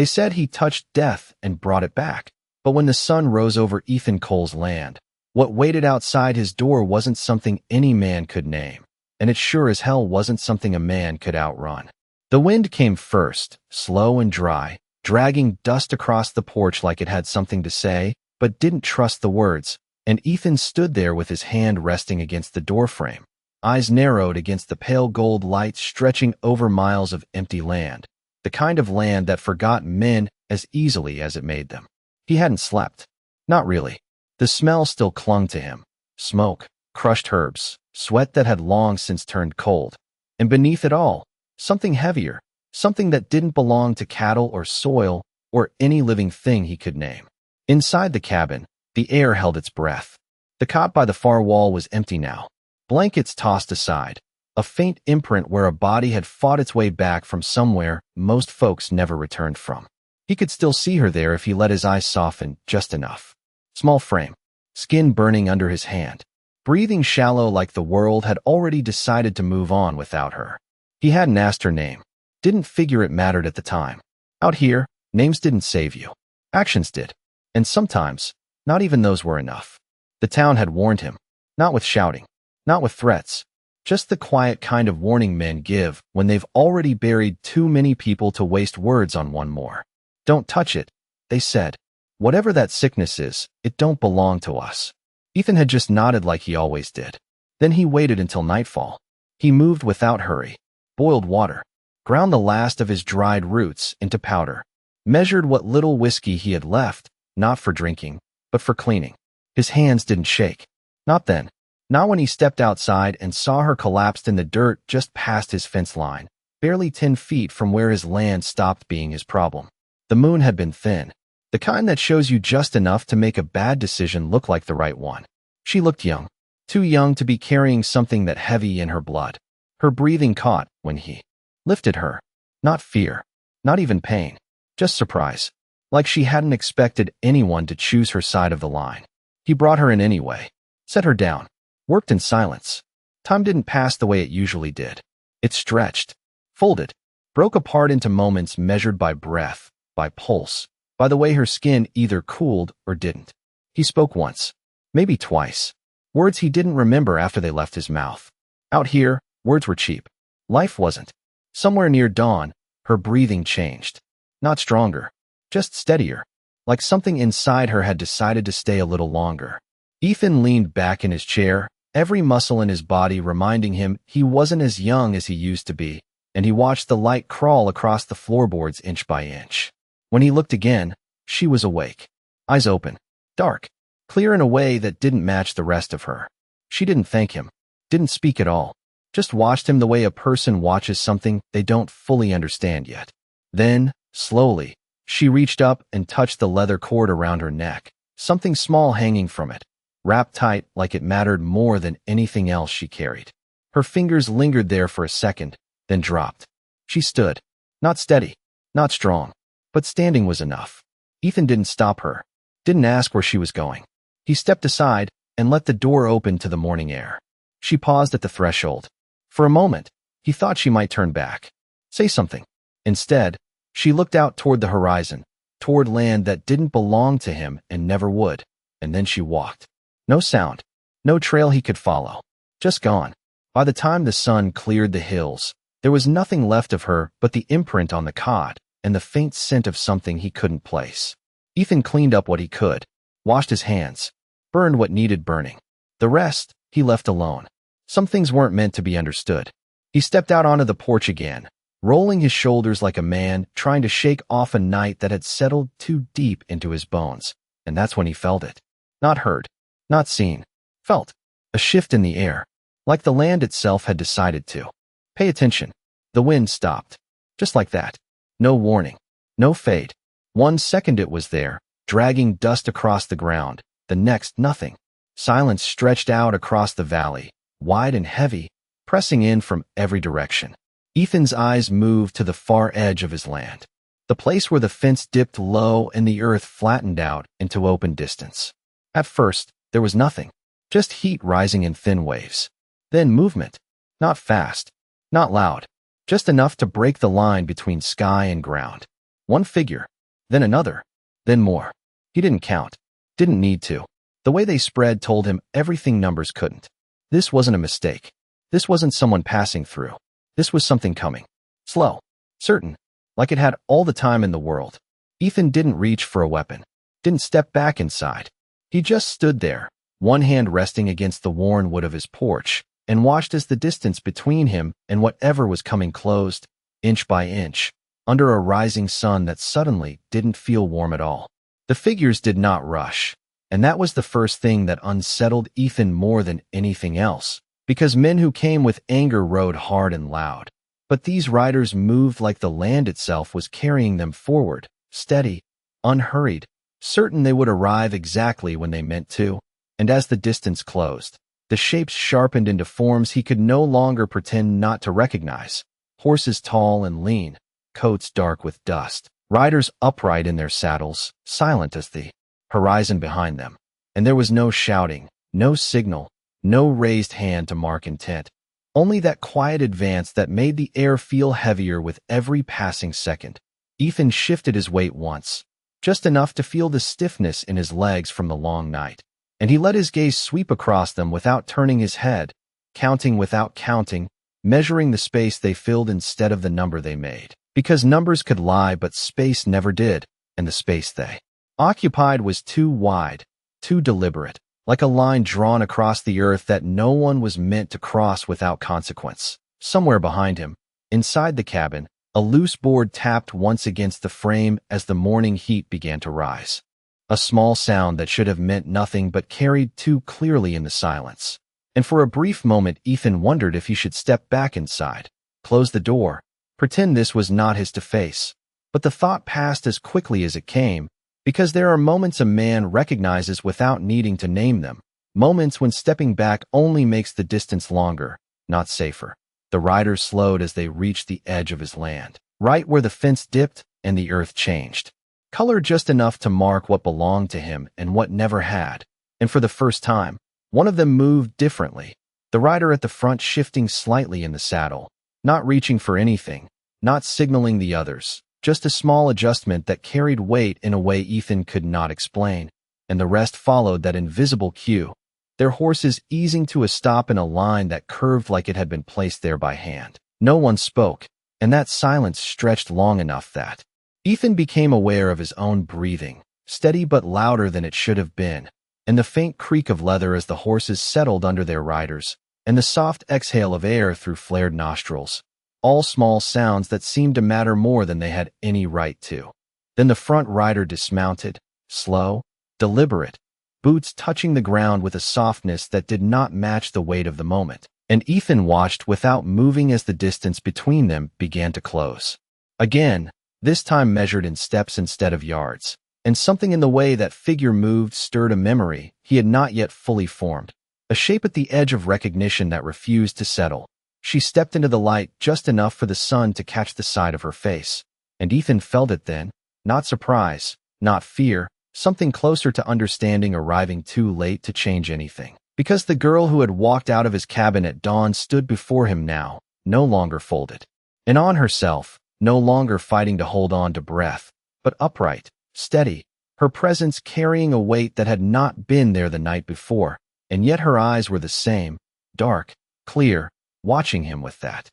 They said he touched death and brought it back. But when the sun rose over Ethan Cole's land, what waited outside his door wasn't something any man could name, and it sure as hell wasn't something a man could outrun. The wind came first, slow and dry, dragging dust across the porch like it had something to say, but didn't trust the words, and Ethan stood there with his hand resting against the doorframe, eyes narrowed against the pale gold light stretching over miles of empty land, the kind of land that forgot men as easily as it made them. He hadn't slept. Not really. The smell still clung to him. Smoke, crushed herbs, sweat that had long since turned cold. And beneath it all, something heavier, something that didn't belong to cattle or soil or any living thing he could name. Inside the cabin, the air held its breath. The cot by the far wall was empty now. Blankets tossed aside, a faint imprint where a body had fought its way back from somewhere most folks never returned from. He could still see her there if he let his eyes soften just enough. Small frame, skin burning under his hand, breathing shallow like the world had already decided to move on without her. He hadn't asked her name, didn't figure it mattered at the time. Out here, names didn't save you. Actions did. And sometimes, not even those were enough. The town had warned him, not with shouting, not with threats, just the quiet kind of warning men give when they've already buried too many people to waste words on one more. Don't touch it, they said. Whatever that sickness is, it don't belong to us. Ethan had just nodded like he always did. Then he waited until nightfall. He moved without hurry, boiled water, ground the last of his dried roots into powder, measured what little whiskey he had left, not for drinking, but for cleaning. His hands didn't shake. Not then. Not when he stepped outside and saw her collapsed in the dirt just past his fence line, barely 10 feet from where his land stopped being his problem. The moon had been thin, the kind that shows you just enough to make a bad decision look like the right one. She looked young, too young to be carrying something that heavy in her blood. Her breathing caught when he lifted her. Not fear, not even pain, just surprise, like she hadn't expected anyone to choose her side of the line. He brought her in anyway, set her down, worked in silence. Time didn't pass the way it usually did. It stretched, folded, broke apart into moments measured by breath, by pulse, by the way her skin either cooled or didn't. He spoke once, maybe twice, words he didn't remember after they left his mouth. Out here, words were cheap. Life wasn't. Somewhere near dawn, her breathing changed. Not stronger, just steadier, like something inside her had decided to stay a little longer. Ethan leaned back in his chair, every muscle in his body reminding him he wasn't as young as he used to be, and he watched the light crawl across the floorboards inch by inch. When he looked again, she was awake, eyes open, dark, clear in a way that didn't match the rest of her. She didn't thank him, didn't speak at all, just watched him the way a person watches something they don't fully understand yet. Then, slowly, she reached up and touched the leather cord around her neck, something small hanging from it, wrapped tight like it mattered more than anything else she carried. Her fingers lingered there for a second, then dropped. She stood, not steady, not strong, but standing was enough. Ethan didn't stop her, didn't ask where she was going. He stepped aside and let the door open to the morning air. She paused at the threshold. For a moment, he thought she might turn back, say something. Instead, she looked out toward the horizon, toward land that didn't belong to him and never would, and then she walked. No sound, no trail he could follow, just gone. By the time the sun cleared the hills, there was nothing left of her but the imprint on the cot and the faint scent of something he couldn't place. Ethan cleaned up what he could, washed his hands, burned what needed burning. The rest, he left alone. Some things weren't meant to be understood. He stepped out onto the porch again, rolling his shoulders like a man trying to shake off a night that had settled too deep into his bones, and that's when he felt it. Not heard, not seen, felt. A shift in the air, like the land itself had decided to. Pay attention. The wind stopped. Just like that. No warning. No fade. 1 second it was there, dragging dust across the ground. The next, nothing. Silence stretched out across the valley, wide and heavy, pressing in from every direction. Ethan's eyes moved to the far edge of his land, the place where the fence dipped low and the earth flattened out into open distance. At first, there was nothing, just heat rising in thin waves. Then movement, not fast, not loud, just enough to break the line between sky and ground. One figure, then another, then more. He didn't count, didn't need to. The way they spread told him everything numbers couldn't. This wasn't a mistake. This wasn't someone passing through. This was something coming. Slow, certain, like it had all the time in the world. Ethan didn't reach for a weapon, didn't step back inside. He just stood there, one hand resting against the worn wood of his porch, and watched as the distance between him and whatever was coming closed, inch by inch, under a rising sun that suddenly didn't feel warm at all. The figures did not rush, and that was the first thing that unsettled Ethan more than anything else, because men who came with anger rode hard and loud. But these riders moved like the land itself was carrying them forward, steady, unhurried, certain they would arrive exactly when they meant to. And as the distance closed, the shapes sharpened into forms he could no longer pretend not to recognize. Horses tall and lean, coats dark with dust, riders upright in their saddles, silent as the horizon behind them. And there was no shouting, no signal, no raised hand to mark intent. Only that quiet advance that made the air feel heavier with every passing second. Ethan shifted his weight once, just enough to feel the stiffness in his legs from the long night. And he let his gaze sweep across them without turning his head, counting without counting, measuring the space they filled instead of the number they made. Because numbers could lie, but space never did, and the space they occupied was too wide, too deliberate, like a line drawn across the earth that no one was meant to cross without consequence. Somewhere behind him, inside the cabin, a loose board tapped once against the frame as the morning heat began to rise. A small sound that should have meant nothing but carried too clearly in the silence. And for a brief moment Ethan wondered if he should step back inside, close the door, pretend this was not his to face. But the thought passed as quickly as it came, because there are moments a man recognizes without needing to name them, moments when stepping back only makes the distance longer, not safer. The riders slowed as they reached the edge of his land, right where the fence dipped and the earth changed. Color just enough to mark what belonged to him and what never had. And for the first time, one of them moved differently, the rider at the front shifting slightly in the saddle, not reaching for anything, not signaling the others. Just a small adjustment that carried weight in a way Ethan could not explain, and the rest followed that invisible cue, their horses easing to a stop in a line that curved like it had been placed there by hand. No one spoke, and that silence stretched long enough that Ethan became aware of his own breathing, steady but louder than it should have been, and the faint creak of leather as the horses settled under their riders, and the soft exhale of air through flared nostrils. All small sounds that seemed to matter more than they had any right to. Then the front rider dismounted, slow, deliberate, boots touching the ground with a softness that did not match the weight of the moment, and Ethan watched without moving as the distance between them began to close. Again, this time measured in steps instead of yards, and something in the way that figure moved stirred a memory he had not yet fully formed, a shape at the edge of recognition that refused to settle. She stepped into the light just enough for the sun to catch the side of her face, and Ethan felt it then, not surprise, not fear, something closer to understanding arriving too late to change anything. Because the girl who had walked out of his cabin at dawn stood before him now, no longer folded, and on herself, no longer fighting to hold on to breath, but upright, steady, her presence carrying a weight that had not been there the night before, and yet her eyes were the same, dark, clear, watching him with that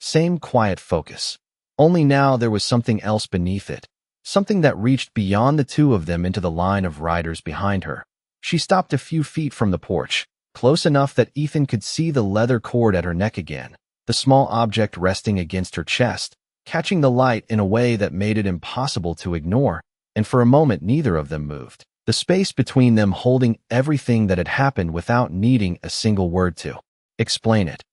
same quiet focus. Only now there was something else beneath it, something that reached beyond the two of them into the line of riders behind her. She stopped a few feet from the porch, close enough that Ethan could see the leather cord at her neck again, the small object resting against her chest, catching the light in a way that made it impossible to ignore, and for a moment neither of them moved, the space between them holding everything that had happened without needing a single word to explain it.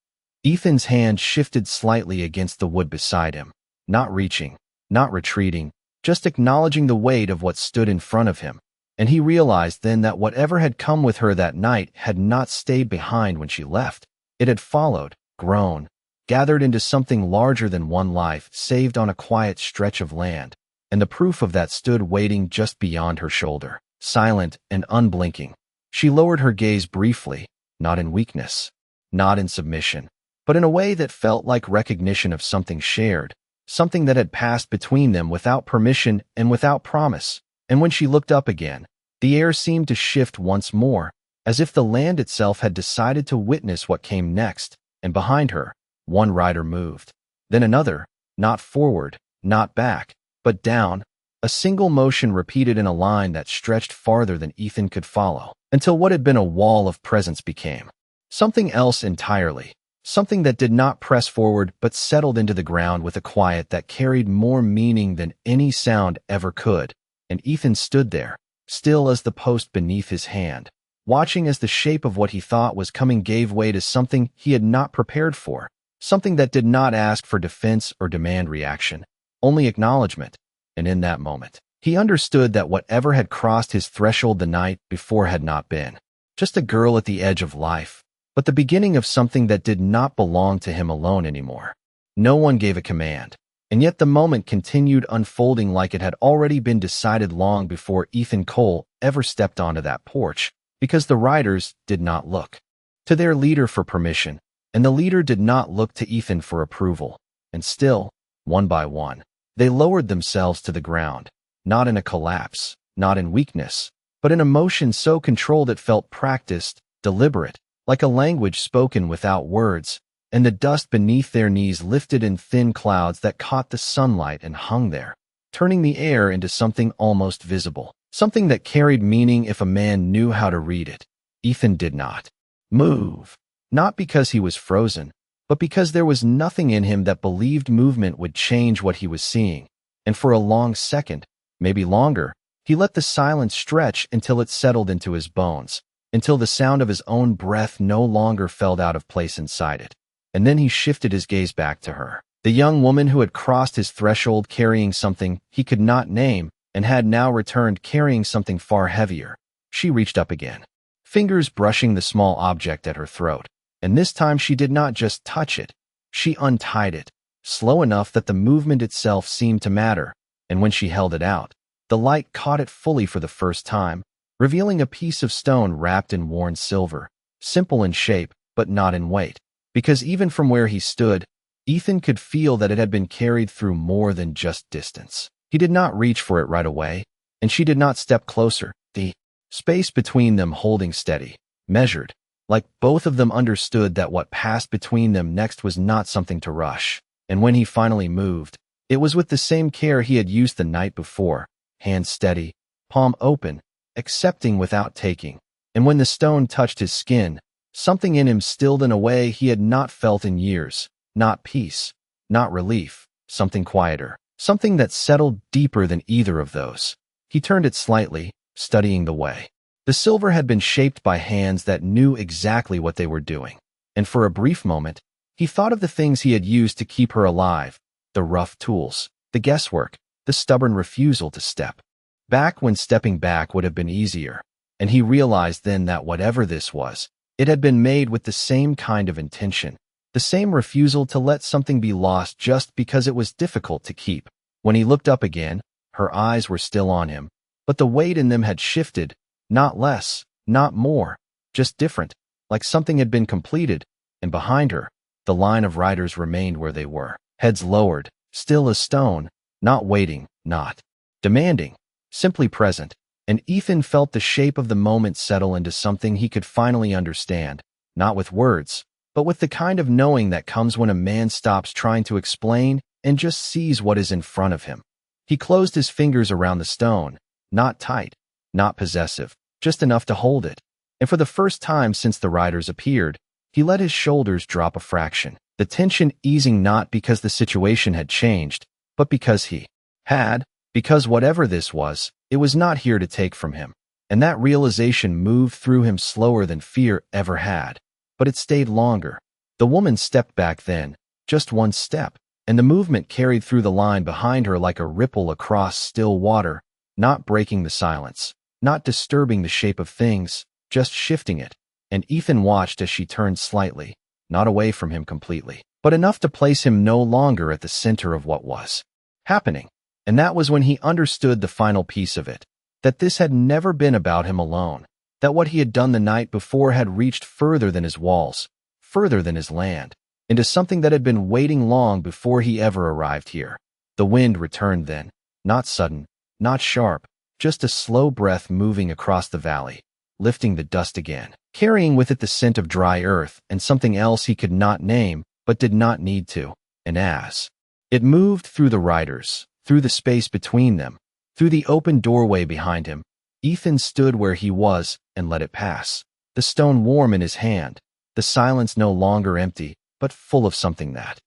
Ethan's hand shifted slightly against the wood beside him, not reaching, not retreating, just acknowledging the weight of what stood in front of him, and he realized then that whatever had come with her that night had not stayed behind when she left. It had followed, grown, gathered into something larger than one life saved on a quiet stretch of land, and the proof of that stood waiting just beyond her shoulder, silent and unblinking. She lowered her gaze briefly, not in weakness, not in submission, but in a way that felt like recognition of something shared, something that had passed between them without permission and without promise. And when she looked up again, the air seemed to shift once more, as if the land itself had decided to witness what came next. And behind her, one rider moved. Then another, not forward, not back, but down, a single motion repeated in a line that stretched farther than Ethan could follow, until what had been a wall of presence became something else entirely, something that did not press forward but settled into the ground with a quiet that carried more meaning than any sound ever could. And Ethan stood there, still as the post beneath his hand, watching as the shape of what he thought was coming gave way to something he had not prepared for, something that did not ask for defense or demand reaction, only acknowledgement. And in that moment, he understood that whatever had crossed his threshold the night before had not been just a girl at the edge of life, but the beginning of something that did not belong to him alone anymore. No one gave a command, and yet the moment continued unfolding like it had already been decided long before Ethan Cole ever stepped onto that porch, because the riders did not look to their leader for permission, and the leader did not look to Ethan for approval. And still, one by one, they lowered themselves to the ground, not in a collapse, not in weakness, but in a motion so controlled it felt practiced, deliberate, like a language spoken without words, and the dust beneath their knees lifted in thin clouds that caught the sunlight and hung there, turning the air into something almost visible, something that carried meaning if a man knew how to read it. Ethan did not move, not because he was frozen, but because there was nothing in him that believed movement would change what he was seeing. And for a long second, maybe longer, he let the silence stretch until it settled into his bones, until the sound of his own breath no longer felt out of place inside it. And then he shifted his gaze back to her, the young woman who had crossed his threshold carrying something he could not name and had now returned carrying something far heavier. She reached up again, fingers brushing the small object at her throat. And this time she did not just touch it, she untied it, slow enough that the movement itself seemed to matter. And when she held it out, the light caught it fully for the first time, revealing a piece of stone wrapped in worn silver, simple in shape, but not in weight. Because even from where he stood, Ethan could feel that it had been carried through more than just distance. He did not reach for it right away, and she did not step closer, the space between them holding steady, measured, like both of them understood that what passed between them next was not something to rush. And when he finally moved, it was with the same care he had used the night before, hands steady, palm open, accepting without taking. And when the stone touched his skin, something in him stilled in a way he had not felt in years, not peace, not relief, something quieter, something that settled deeper than either of those. He turned it slightly, studying the way. The silver had been shaped by hands that knew exactly what they were doing, and for a brief moment, he thought of the things he had used to keep her alive, the rough tools, the guesswork, the stubborn refusal to step back when stepping back would have been easier, and he realized then that whatever this was, it had been made with the same kind of intention, the same refusal to let something be lost just because it was difficult to keep. When he looked up again, her eyes were still on him, but the weight in them had shifted, not less, not more, just different, like something had been completed. And behind her, the line of riders remained where they were, heads lowered, still as stone, not waiting, not demanding, simply present. And Ethan felt the shape of the moment settle into something he could finally understand, not with words, but with the kind of knowing that comes when a man stops trying to explain and just sees what is in front of him. He closed his fingers around the stone, not tight, not possessive, just enough to hold it. And for the first time since the riders appeared, he let his shoulders drop a fraction, the tension easing not because the situation had changed, but because he had, because whatever this was, it was not here to take from him. And that realization moved through him slower than fear ever had. But it stayed longer. The woman stepped back then, just one step, and the movement carried through the line behind her like a ripple across still water, not breaking the silence, not disturbing the shape of things, just shifting it. And Ethan watched as she turned slightly, not away from him completely, but enough to place him no longer at the center of what was happening. And that was when he understood the final piece of it, that this had never been about him alone, that what he had done the night before had reached further than his walls, further than his land, into something that had been waiting long before he ever arrived here. The wind returned then, not sudden, not sharp, just a slow breath moving across the valley, lifting the dust again, carrying with it the scent of dry earth and something else he could not name but did not need to. And as it moved through the riders, through the space between them, through the open doorway behind him, Ethan stood where he was and let it pass, the stone warm in his hand, the silence no longer empty, but full of something that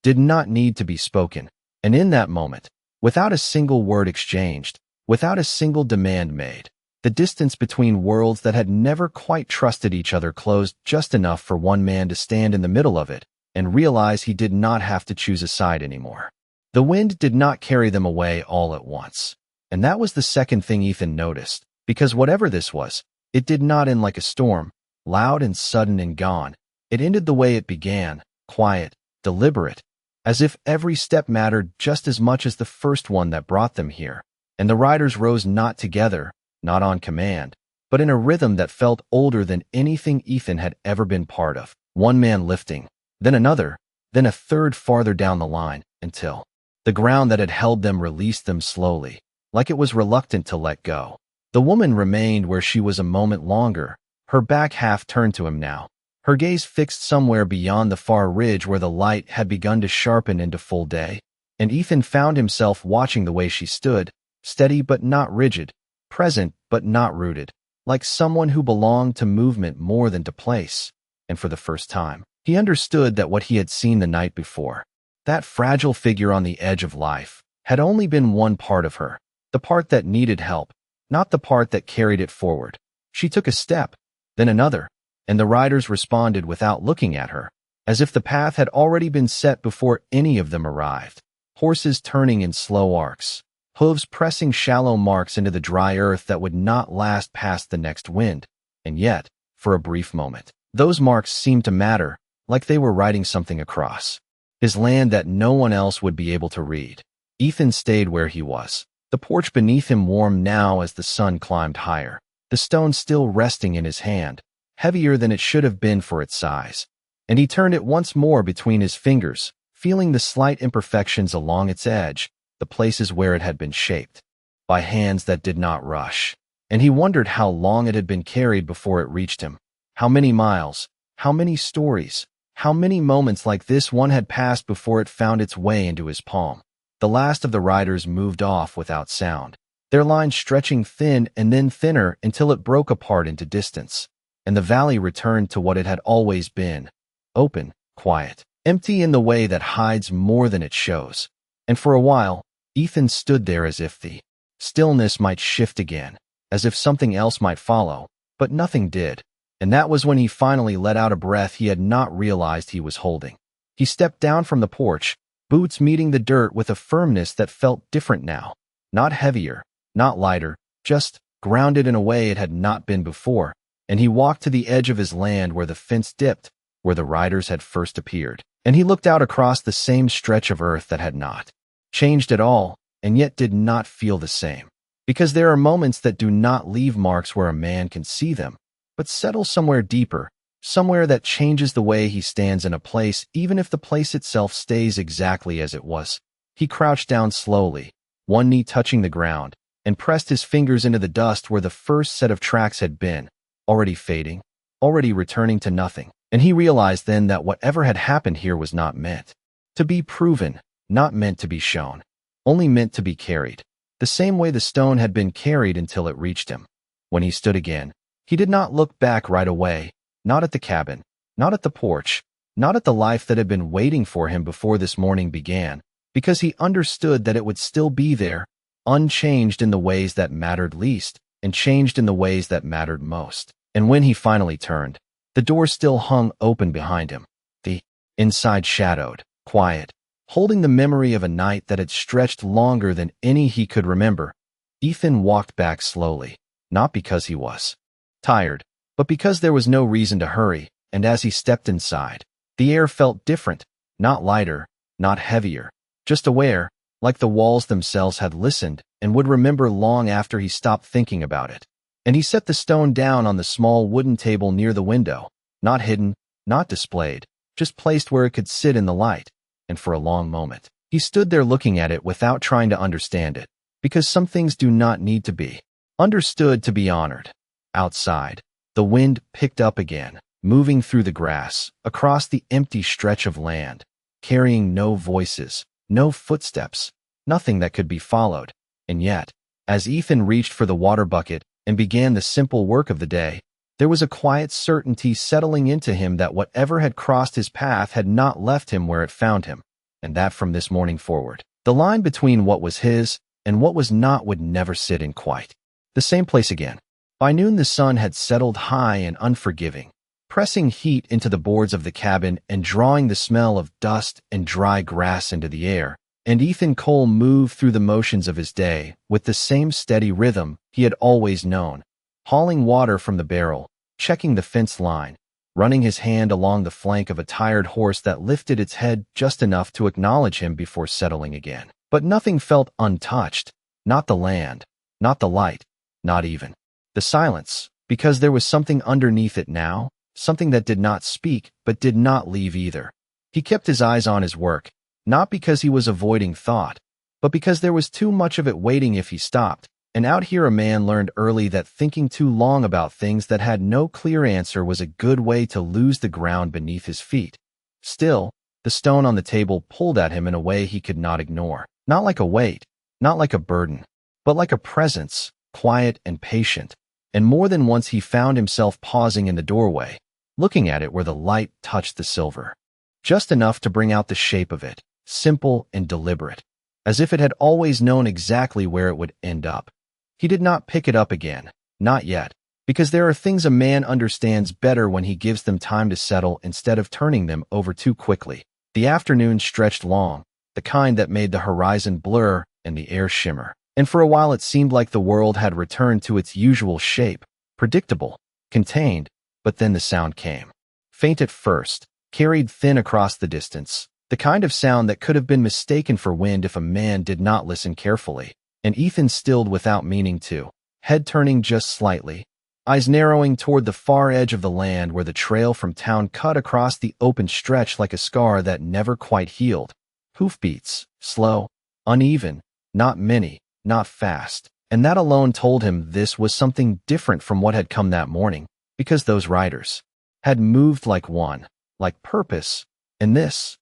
did not need to be spoken. And in that moment, without a single word exchanged, without a single demand made, the distance between worlds that had never quite trusted each other closed just enough for one man to stand in the middle of it and realize he did not have to choose a side anymore. The wind did not carry them away all at once. And that was the second thing Ethan noticed, because whatever this was, it did not end like a storm, loud and sudden and gone. It ended the way it began, quiet, deliberate, as if every step mattered just as much as the first one that brought them here. And the riders rose not together, not on command, but in a rhythm that felt older than anything Ethan had ever been part of. One man lifting, then another, then a third farther down the line, until the ground that had held them released them slowly, like it was reluctant to let go. The woman remained where she was a moment longer, her back half turned to him now, her gaze fixed somewhere beyond the far ridge where the light had begun to sharpen into full day. And Ethan found himself watching the way she stood, steady but not rigid, present but not rooted, like someone who belonged to movement more than to place. And for the first time, he understood that what he had seen the night before, that fragile figure on the edge of life, had only been one part of her, the part that needed help, not the part that carried it forward. She took a step, then another, and the riders responded without looking at her, as if the path had already been set before any of them arrived. Horses turning in slow arcs, hooves pressing shallow marks into the dry earth that would not last past the next wind. And yet, for a brief moment, those marks seemed to matter, like they were writing something across his land that no one else would be able to read. Ethan stayed where he was, the porch beneath him warm now as the sun climbed higher, the stone still resting in his hand, heavier than it should have been for its size. And he turned it once more between his fingers, feeling the slight imperfections along its edge, the places where it had been shaped by hands that did not rush. And he wondered how long it had been carried before it reached him. How many miles, how many stories, how many moments like this one had passed before it found its way into his palm. The last of the riders moved off without sound, their line stretching thin and then thinner until it broke apart into distance. And the valley returned to what it had always been, open, quiet, empty in the way that hides more than it shows. And for a while, Ethan stood there as if the stillness might shift again, as if something else might follow, but nothing did. And that was when he finally let out a breath he had not realized he was holding. He stepped down from the porch, boots meeting the dirt with a firmness that felt different now, not heavier, not lighter, just grounded in a way it had not been before. And he walked to the edge of his land where the fence dipped, where the riders had first appeared. And he looked out across the same stretch of earth that had not changed at all, and yet did not feel the same. Because there are moments that do not leave marks where a man can see them, but settle somewhere deeper, somewhere that changes the way he stands in a place, even if the place itself stays exactly as it was. He crouched down slowly, one knee touching the ground, and pressed his fingers into the dust where the first set of tracks had been, already fading, already returning to nothing. And he realized then that whatever had happened here was not meant to be proven, not meant to be shown, only meant to be carried, the same way the stone had been carried until it reached him. When he stood again, he did not look back right away, not at the cabin, not at the porch, not at the life that had been waiting for him before this morning began, because he understood that it would still be there, unchanged in the ways that mattered least, and changed in the ways that mattered most. And when he finally turned, the door still hung open behind him, the inside shadowed, quiet, holding the memory of a night that had stretched longer than any he could remember. Ethan walked back slowly, not because he was tired, but because there was no reason to hurry. And as he stepped inside, the air felt different, not lighter, not heavier, just aware, like the walls themselves had listened and would remember long after he stopped thinking about it. And he set the stone down on the small wooden table near the window, not hidden, not displayed, just placed where it could sit in the light, and for a long moment, he stood there looking at it without trying to understand it, because some things do not need to be understood to be honored. Outside, the wind picked up again, moving through the grass, across the empty stretch of land, carrying no voices, no footsteps, nothing that could be followed. And yet, as Ethan reached for the water bucket and began the simple work of the day, there was a quiet certainty settling into him that whatever had crossed his path had not left him where it found him, and that from this morning forward, the line between what was his and what was not would never sit in quite the same place again. By noon the sun had settled high and unforgiving, pressing heat into the boards of the cabin and drawing the smell of dust and dry grass into the air, and Ethan Cole moved through the motions of his day with the same steady rhythm he had always known, hauling water from the barrel, checking the fence line, running his hand along the flank of a tired horse that lifted its head just enough to acknowledge him before settling again. But nothing felt untouched, not the land, not the light, not even the silence, because there was something underneath it now, something that did not speak but did not leave either. He kept his eyes on his work, not because he was avoiding thought, but because there was too much of it waiting if he stopped. And out here a man learned early that thinking too long about things that had no clear answer was a good way to lose the ground beneath his feet. Still, the stone on the table pulled at him in a way he could not ignore. Not like a weight, not like a burden, but like a presence, quiet and patient. And more than once he found himself pausing in the doorway, looking at it where the light touched the silver. Just enough to bring out the shape of it, simple and deliberate, as if it had always known exactly where it would end up. He did not pick it up again, not yet, because there are things a man understands better when he gives them time to settle instead of turning them over too quickly. The afternoon stretched long, the kind that made the horizon blur and the air shimmer. And for a while it seemed like the world had returned to its usual shape, predictable, contained, but then the sound came. Faint at first, carried thin across the distance, the kind of sound that could have been mistaken for wind if a man did not listen carefully. And Ethan stilled without meaning to, head turning just slightly, eyes narrowing toward the far edge of the land where the trail from town cut across the open stretch like a scar that never quite healed. Hoofbeats, slow, uneven, not many, not fast, and that alone told him this was something different from what had come that morning, because those riders had moved like one, like purpose, and this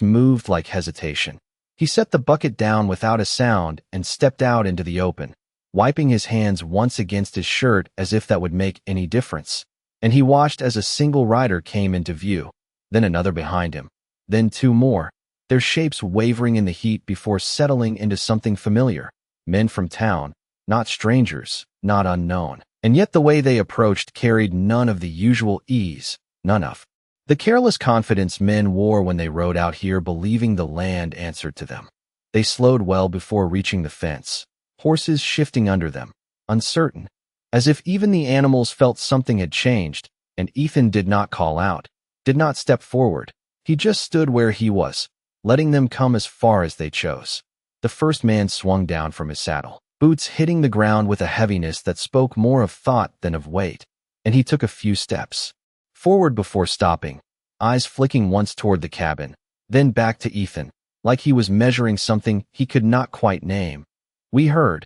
moved like hesitation. He set the bucket down without a sound and stepped out into the open, wiping his hands once against his shirt as if that would make any difference. And he watched as a single rider came into view, then another behind him, then two more, their shapes wavering in the heat before settling into something familiar. Men from town, not strangers, not unknown. And yet the way they approached carried none of the usual ease, none of the careless confidence men wore when they rode out here believing the land answered to them. They slowed well before reaching the fence, horses shifting under them, uncertain, as if even the animals felt something had changed, and Ethan did not call out, did not step forward. He just stood where he was, letting them come as far as they chose. The first man swung down from his saddle, boots hitting the ground with a heaviness that spoke more of thought than of weight, and he took a few steps forward before stopping, eyes flicking once toward the cabin, then back to Ethan, like he was measuring something he could not quite name. "We heard,"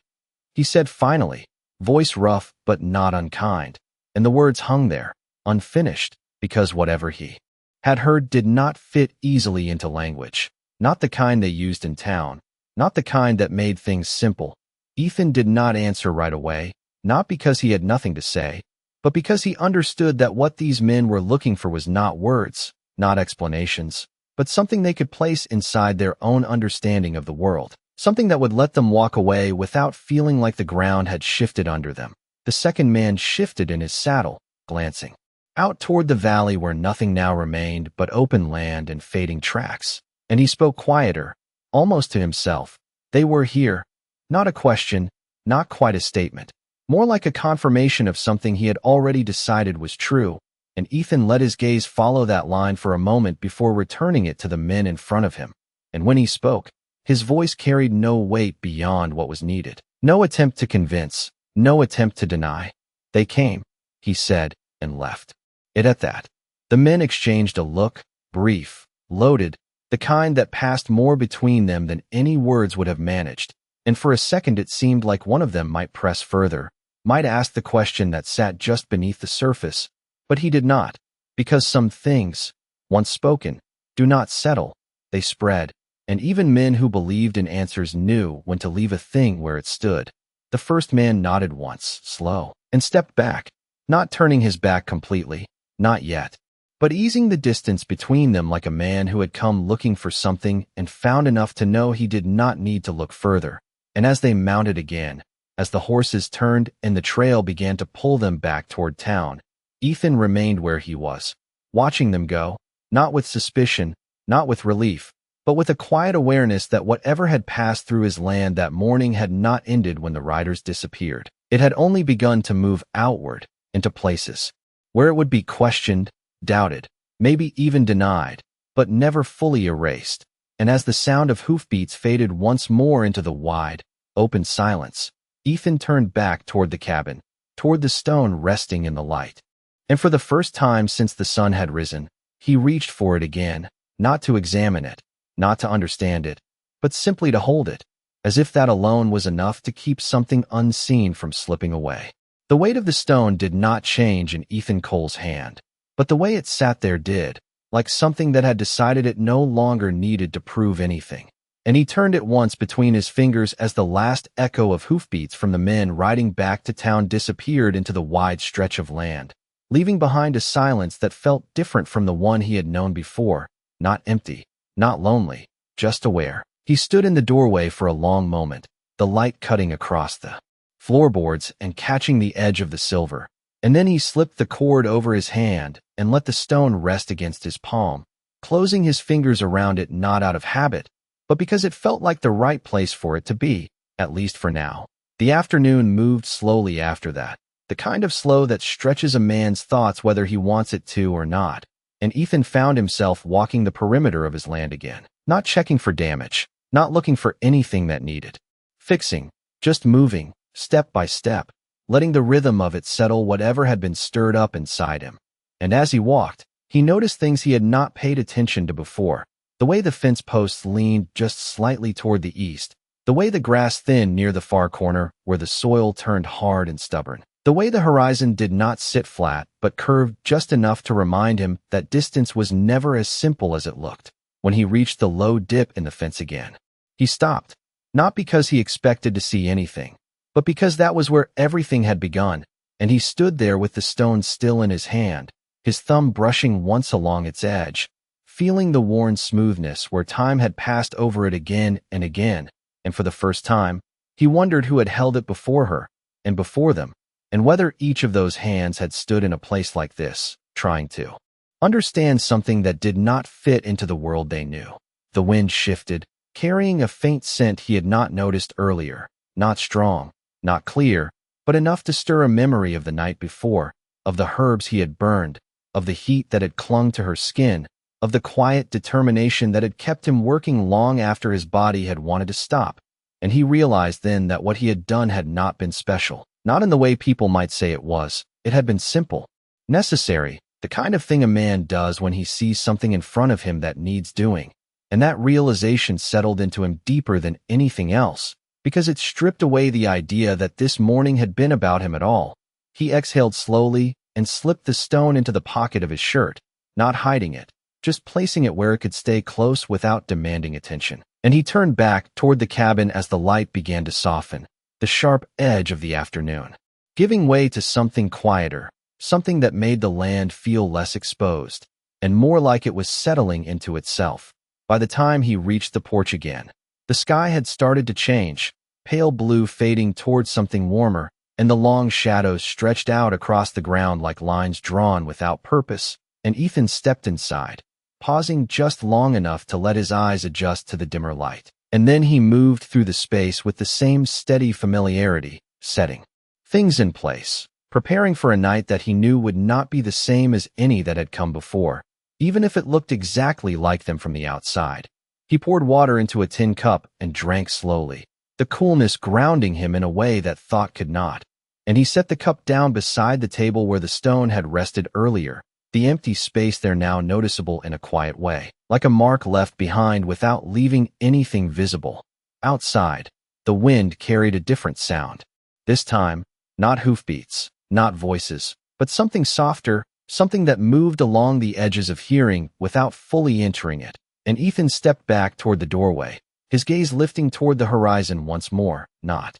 he said finally, voice rough but not unkind, and the words hung there, unfinished, because whatever he had heard did not fit easily into language, not the kind they used in town, not the kind that made things simple. Ethan did not answer right away, not because he had nothing to say, but because he understood that what these men were looking for was not words, not explanations, but something they could place inside their own understanding of the world, something that would let them walk away without feeling like the ground had shifted under them. The second man shifted in his saddle, glancing out toward the valley where nothing now remained but open land and fading tracks, and he spoke quieter, almost to himself. They were here. Not a question, not quite a statement, more like a confirmation of something he had already decided was true, and Ethan let his gaze follow that line for a moment before returning it to the men in front of him. And when he spoke, his voice carried no weight beyond what was needed. No attempt to convince, no attempt to deny. "They came," he said, and left it at that. The men exchanged a look, brief, loaded, the kind that passed more between them than any words would have managed, and for a second it seemed like one of them might press further, might ask the question that sat just beneath the surface, but he did not, because some things, once spoken, do not settle, they spread, and even men who believed in answers knew when to leave a thing where it stood. The first man nodded once, slow, and stepped back, not turning his back completely, not yet, but easing the distance between them like a man who had come looking for something and found enough to know he did not need to look further. And as they mounted again, as the horses turned and the trail began to pull them back toward town, Ethan remained where he was, watching them go, not with suspicion, not with relief, but with a quiet awareness that whatever had passed through his land that morning had not ended when the riders disappeared. It had only begun to move outward, into places where it would be questioned, doubted, maybe even denied, but never fully erased. And as the sound of hoofbeats faded once more into the wide, open silence, Ethan turned back toward the cabin, toward the stone resting in the light. And for the first time since the sun had risen, he reached for it again, not to examine it, not to understand it, but simply to hold it, as if that alone was enough to keep something unseen from slipping away. The weight of the stone did not change in Ethan Cole's hand, but the way it sat there did, like something that had decided it no longer needed to prove anything. And he turned it once between his fingers as the last echo of hoofbeats from the men riding back to town disappeared into the wide stretch of land, leaving behind a silence that felt different from the one he had known before, not empty, not lonely, just aware. He stood in the doorway for a long moment, the light cutting across the floorboards and catching the edge of the silver, and then he slipped the cord over his hand and let the stone rest against his palm, closing his fingers around it not out of habit, but because it felt like the right place for it to be, at least for now. The afternoon moved slowly after that, the kind of slow that stretches a man's thoughts whether he wants it to or not, and Ethan found himself walking the perimeter of his land again, not checking for damage, not looking for anything that needed fixing, just moving, step by step, letting the rhythm of it settle whatever had been stirred up inside him. And as he walked, he noticed things he had not paid attention to before, the way the fence posts leaned just slightly toward the east, the way the grass thinned near the far corner where the soil turned hard and stubborn, the way the horizon did not sit flat but curved just enough to remind him that distance was never as simple as it looked. When he reached the low dip in the fence again, he stopped, not because he expected to see anything, but because that was where everything had begun, and he stood there with the stone still in his hand, his thumb brushing once along its edge, feeling the worn smoothness where time had passed over it again and again, and for the first time, he wondered who had held it before her, and before them, and whether each of those hands had stood in a place like this, trying to understand something that did not fit into the world they knew. The wind shifted, carrying a faint scent he had not noticed earlier, not strong, not clear, but enough to stir a memory of the night before, of the herbs he had burned, of the heat that had clung to her skin, of the quiet determination that had kept him working long after his body had wanted to stop. And he realized then that what he had done had not been special, not in the way people might say it was. It had been simple, necessary, the kind of thing a man does when he sees something in front of him that needs doing. And that realization settled into him deeper than anything else, because it stripped away the idea that this morning had been about him at all. He exhaled slowly and slipped the stone into the pocket of his shirt, not hiding it, just placing it where it could stay close without demanding attention. And he turned back toward the cabin as the light began to soften, the sharp edge of the afternoon, giving way to something quieter, something that made the land feel less exposed, and more like it was settling into itself. By the time he reached the porch again, the sky had started to change, pale blue fading towards something warmer, and the long shadows stretched out across the ground like lines drawn without purpose, and Ethan stepped inside, pausing just long enough to let his eyes adjust to the dimmer light. And then he moved through the space with the same steady familiarity, setting things in place, preparing for a night that he knew would not be the same as any that had come before, even if it looked exactly like them from the outside. He poured water into a tin cup and drank slowly, the coolness grounding him in a way that thought could not. And he set the cup down beside the table where the stone had rested earlier, the empty space there now noticeable in a quiet way, like a mark left behind without leaving anything visible. Outside, the wind carried a different sound. This time, not hoofbeats, not voices, but something softer, something that moved along the edges of hearing without fully entering it. And Ethan stepped back toward the doorway, his gaze lifting toward the horizon once more, not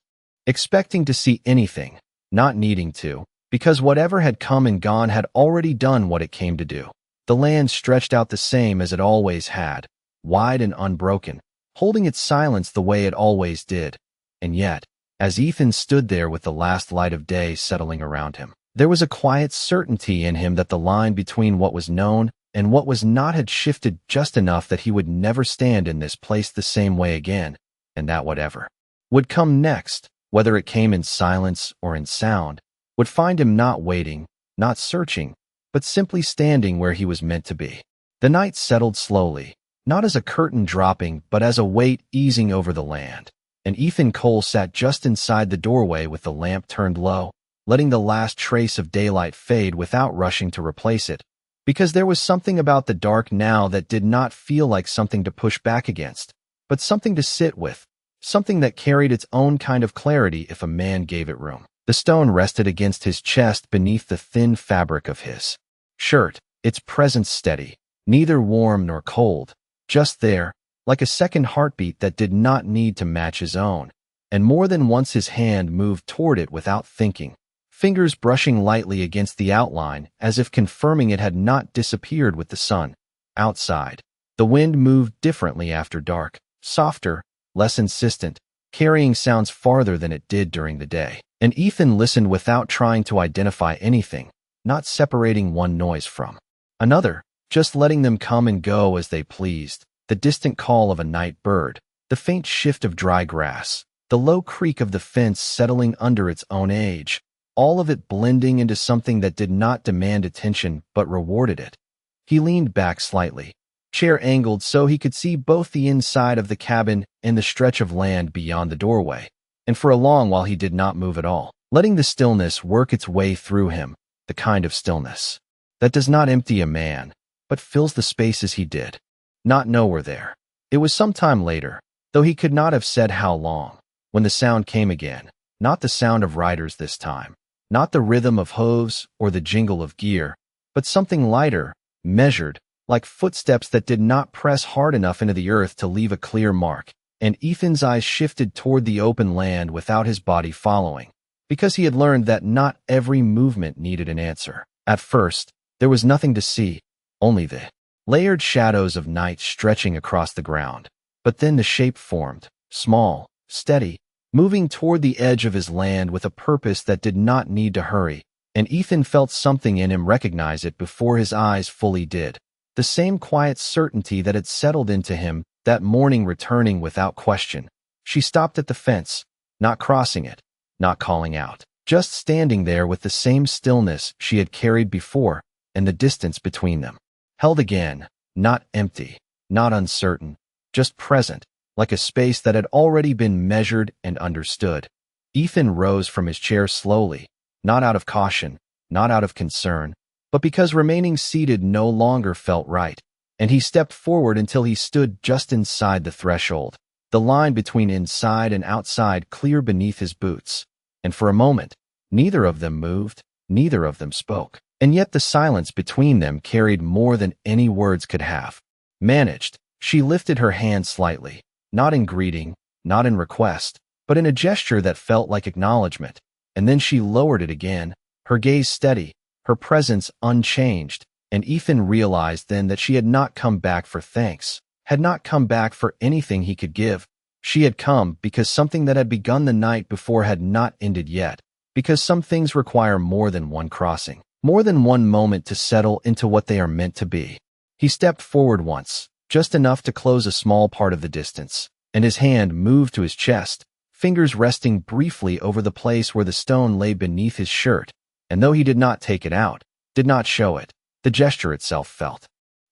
expecting to see anything, not needing to, because whatever had come and gone had already done what it came to do. The land stretched out the same as it always had, wide and unbroken, holding its silence the way it always did. And yet, as Ethan stood there with the last light of day settling around him, there was a quiet certainty in him that the line between what was known and what was not had shifted just enough that he would never stand in this place the same way again, and that whatever would come next, whether it came in silence or in sound, would find him not waiting, not searching, but simply standing where he was meant to be. The night settled slowly, not as a curtain dropping, but as a weight easing over the land, and Ethan Cole sat just inside the doorway with the lamp turned low, letting the last trace of daylight fade without rushing to replace it, because there was something about the dark now that did not feel like something to push back against, but something to sit with, something that carried its own kind of clarity if a man gave it room. The stone rested against his chest beneath the thin fabric of his shirt, its presence steady, neither warm nor cold, just there, like a second heartbeat that did not need to match his own. And more than once his hand moved toward it without thinking, fingers brushing lightly against the outline as if confirming it had not disappeared with the sun. Outside, the wind moved differently after dark, softer, less insistent, carrying sounds farther than it did during the day. And Ethan listened without trying to identify anything, not separating one noise from another, just letting them come and go as they pleased. The distant call of a night bird, the faint shift of dry grass, the low creak of the fence settling under its own age, all of it blending into something that did not demand attention but rewarded it. He leaned back slightly, chair angled so he could see both the inside of the cabin and the stretch of land beyond the doorway, and for a long while he did not move at all, letting the stillness work its way through him, the kind of stillness that does not empty a man, but fills the spaces he did not know were there. It was some time later, though he could not have said how long, when the sound came again, not the sound of riders this time, not the rhythm of hooves or the jingle of gear, but something lighter, measured, like footsteps that did not press hard enough into the earth to leave a clear mark. And Ethan's eyes shifted toward the open land without his body following, because he had learned that not every movement needed an answer. At first, there was nothing to see, only the layered shadows of night stretching across the ground. But then the shape formed, small, steady, moving toward the edge of his land with a purpose that did not need to hurry, and Ethan felt something in him recognize it before his eyes fully did. The same quiet certainty that had settled into him that morning returning without question. She stopped at the fence, not crossing it, not calling out, just standing there with the same stillness she had carried before, and the distance between them held again, not empty, not uncertain, just present, like a space that had already been measured and understood. Ethan rose from his chair slowly, not out of caution, not out of concern, but because remaining seated no longer felt right, and he stepped forward until he stood just inside the threshold, the line between inside and outside clear beneath his boots. And for a moment, neither of them moved, neither of them spoke. And yet the silence between them carried more than any words could have managed. She lifted her hand slightly, not in greeting, not in request, but in a gesture that felt like acknowledgement. And then she lowered it again, her gaze steady, her presence unchanged, and Ethan realized then that she had not come back for thanks, had not come back for anything he could give. She had come because something that had begun the night before had not ended yet, because some things require more than one crossing, more than one moment to settle into what they are meant to be. He stepped forward once, just enough to close a small part of the distance, and his hand moved to his chest, fingers resting briefly over the place where the stone lay beneath his shirt, and though he did not take it out, did not show it, the gesture itself felt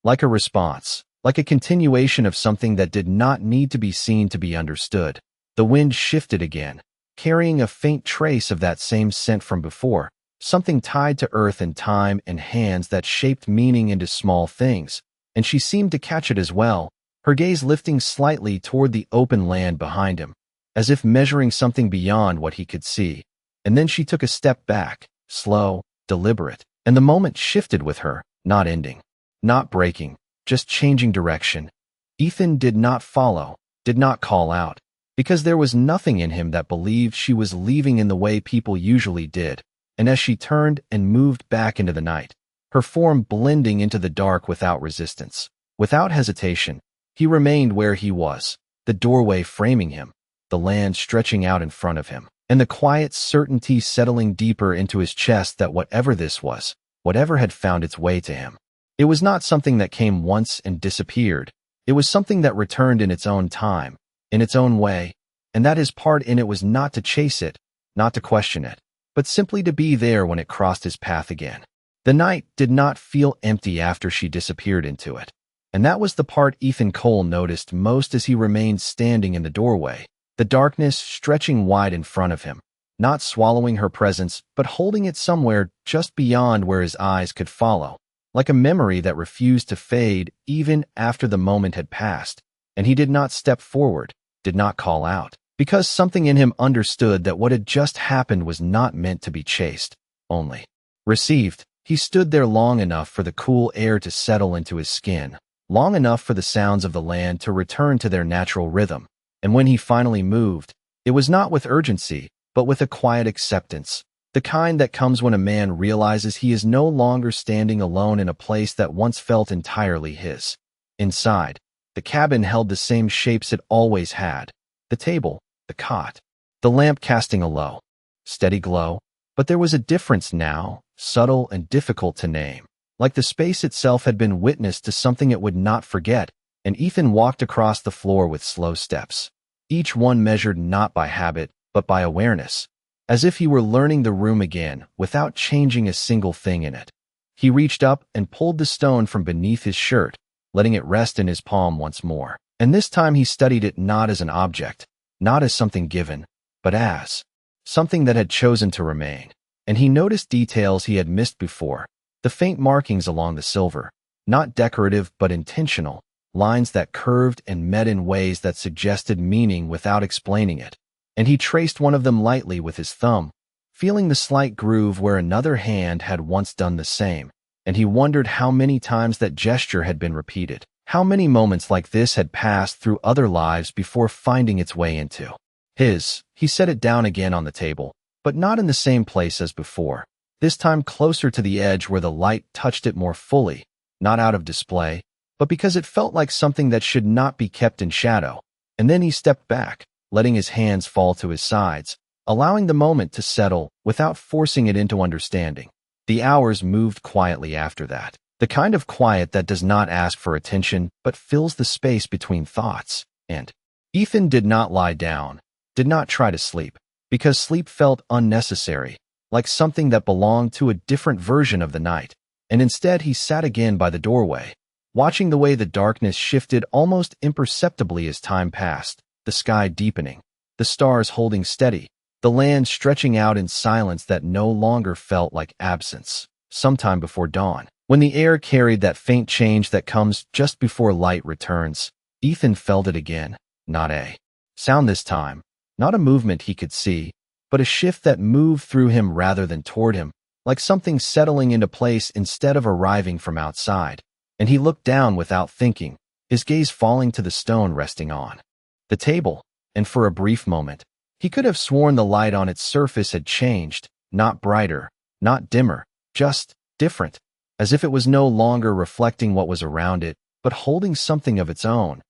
like a response, like a continuation of something that did not need to be seen to be understood. The wind shifted again, carrying a faint trace of that same scent from before, something tied to earth and time and hands that shaped meaning into small things, and she seemed to catch it as well, her gaze lifting slightly toward the open land behind him, as if measuring something beyond what he could see. And then she took a step back, slow, deliberate, and the moment shifted with her, not ending, not breaking, just changing direction. Ethan did not follow, did not call out, because there was nothing in him that believed she was leaving in the way people usually did. And as she turned and moved back into the night, her form blending into the dark without resistance, without hesitation, he remained where he was, the doorway framing him, the land stretching out in front of him, and the quiet certainty settling deeper into his chest that whatever this was, whatever had found its way to him, it was not something that came once and disappeared. It was something that returned in its own time, in its own way, and that his part in it was not to chase it, not to question it, but simply to be there when it crossed his path again. The night did not feel empty after she disappeared into it, and that was the part Ethan Cole noticed most as he remained standing in the doorway, the darkness stretching wide in front of him, not swallowing her presence, but holding it somewhere just beyond where his eyes could follow, like a memory that refused to fade even after the moment had passed. And he did not step forward, did not call out, because something in him understood that what had just happened was not meant to be chased, only received. He stood there long enough for the cool air to settle into his skin, long enough for the sounds of the land to return to their natural rhythm. And when he finally moved, it was not with urgency, but with a quiet acceptance, the kind that comes when a man realizes he is no longer standing alone in a place that once felt entirely his. Inside, the cabin held the same shapes it always had, the table, the cot, the lamp casting a low, steady glow, but there was a difference now, subtle and difficult to name, like the space itself had been witness to something it would not forget, and Ethan walked across the floor with slow steps, each one measured not by habit, but by awareness, as if he were learning the room again without changing a single thing in it. He reached up and pulled the stone from beneath his shirt, letting it rest in his palm once more, and this time he studied it not as an object, not as something given, but as something that had chosen to remain. And he noticed details he had missed before, the faint markings along the silver, not decorative but intentional, lines that curved and met in ways that suggested meaning without explaining it. And he traced one of them lightly with his thumb, feeling the slight groove where another hand had once done the same. And he wondered how many times that gesture had been repeated, how many moments like this had passed through other lives before finding its way into his. He set it down again on the table, but not in the same place as before, this time closer to the edge where the light touched it more fully, not out of display, but because it felt like something that should not be kept in shadow. And then he stepped back, letting his hands fall to his sides, allowing the moment to settle without forcing it into understanding. The hours moved quietly after that, the kind of quiet that does not ask for attention but fills the space between thoughts. And Ethan did not lie down, did not try to sleep, because sleep felt unnecessary, like something that belonged to a different version of the night. And instead he sat again by the doorway, watching the way the darkness shifted almost imperceptibly as time passed, the sky deepening, the stars holding steady, the land stretching out in silence that no longer felt like absence. Sometime before dawn, when the air carried that faint change that comes just before light returns, Ethan felt it again, not a sound this time, not a movement he could see, but a shift that moved through him rather than toward him, like something settling into place instead of arriving from outside. And he looked down without thinking, his gaze falling to the stone resting on the table, and for a brief moment, he could have sworn the light on its surface had changed, not brighter, not dimmer, just different, as if it was no longer reflecting what was around it, but holding something of its own.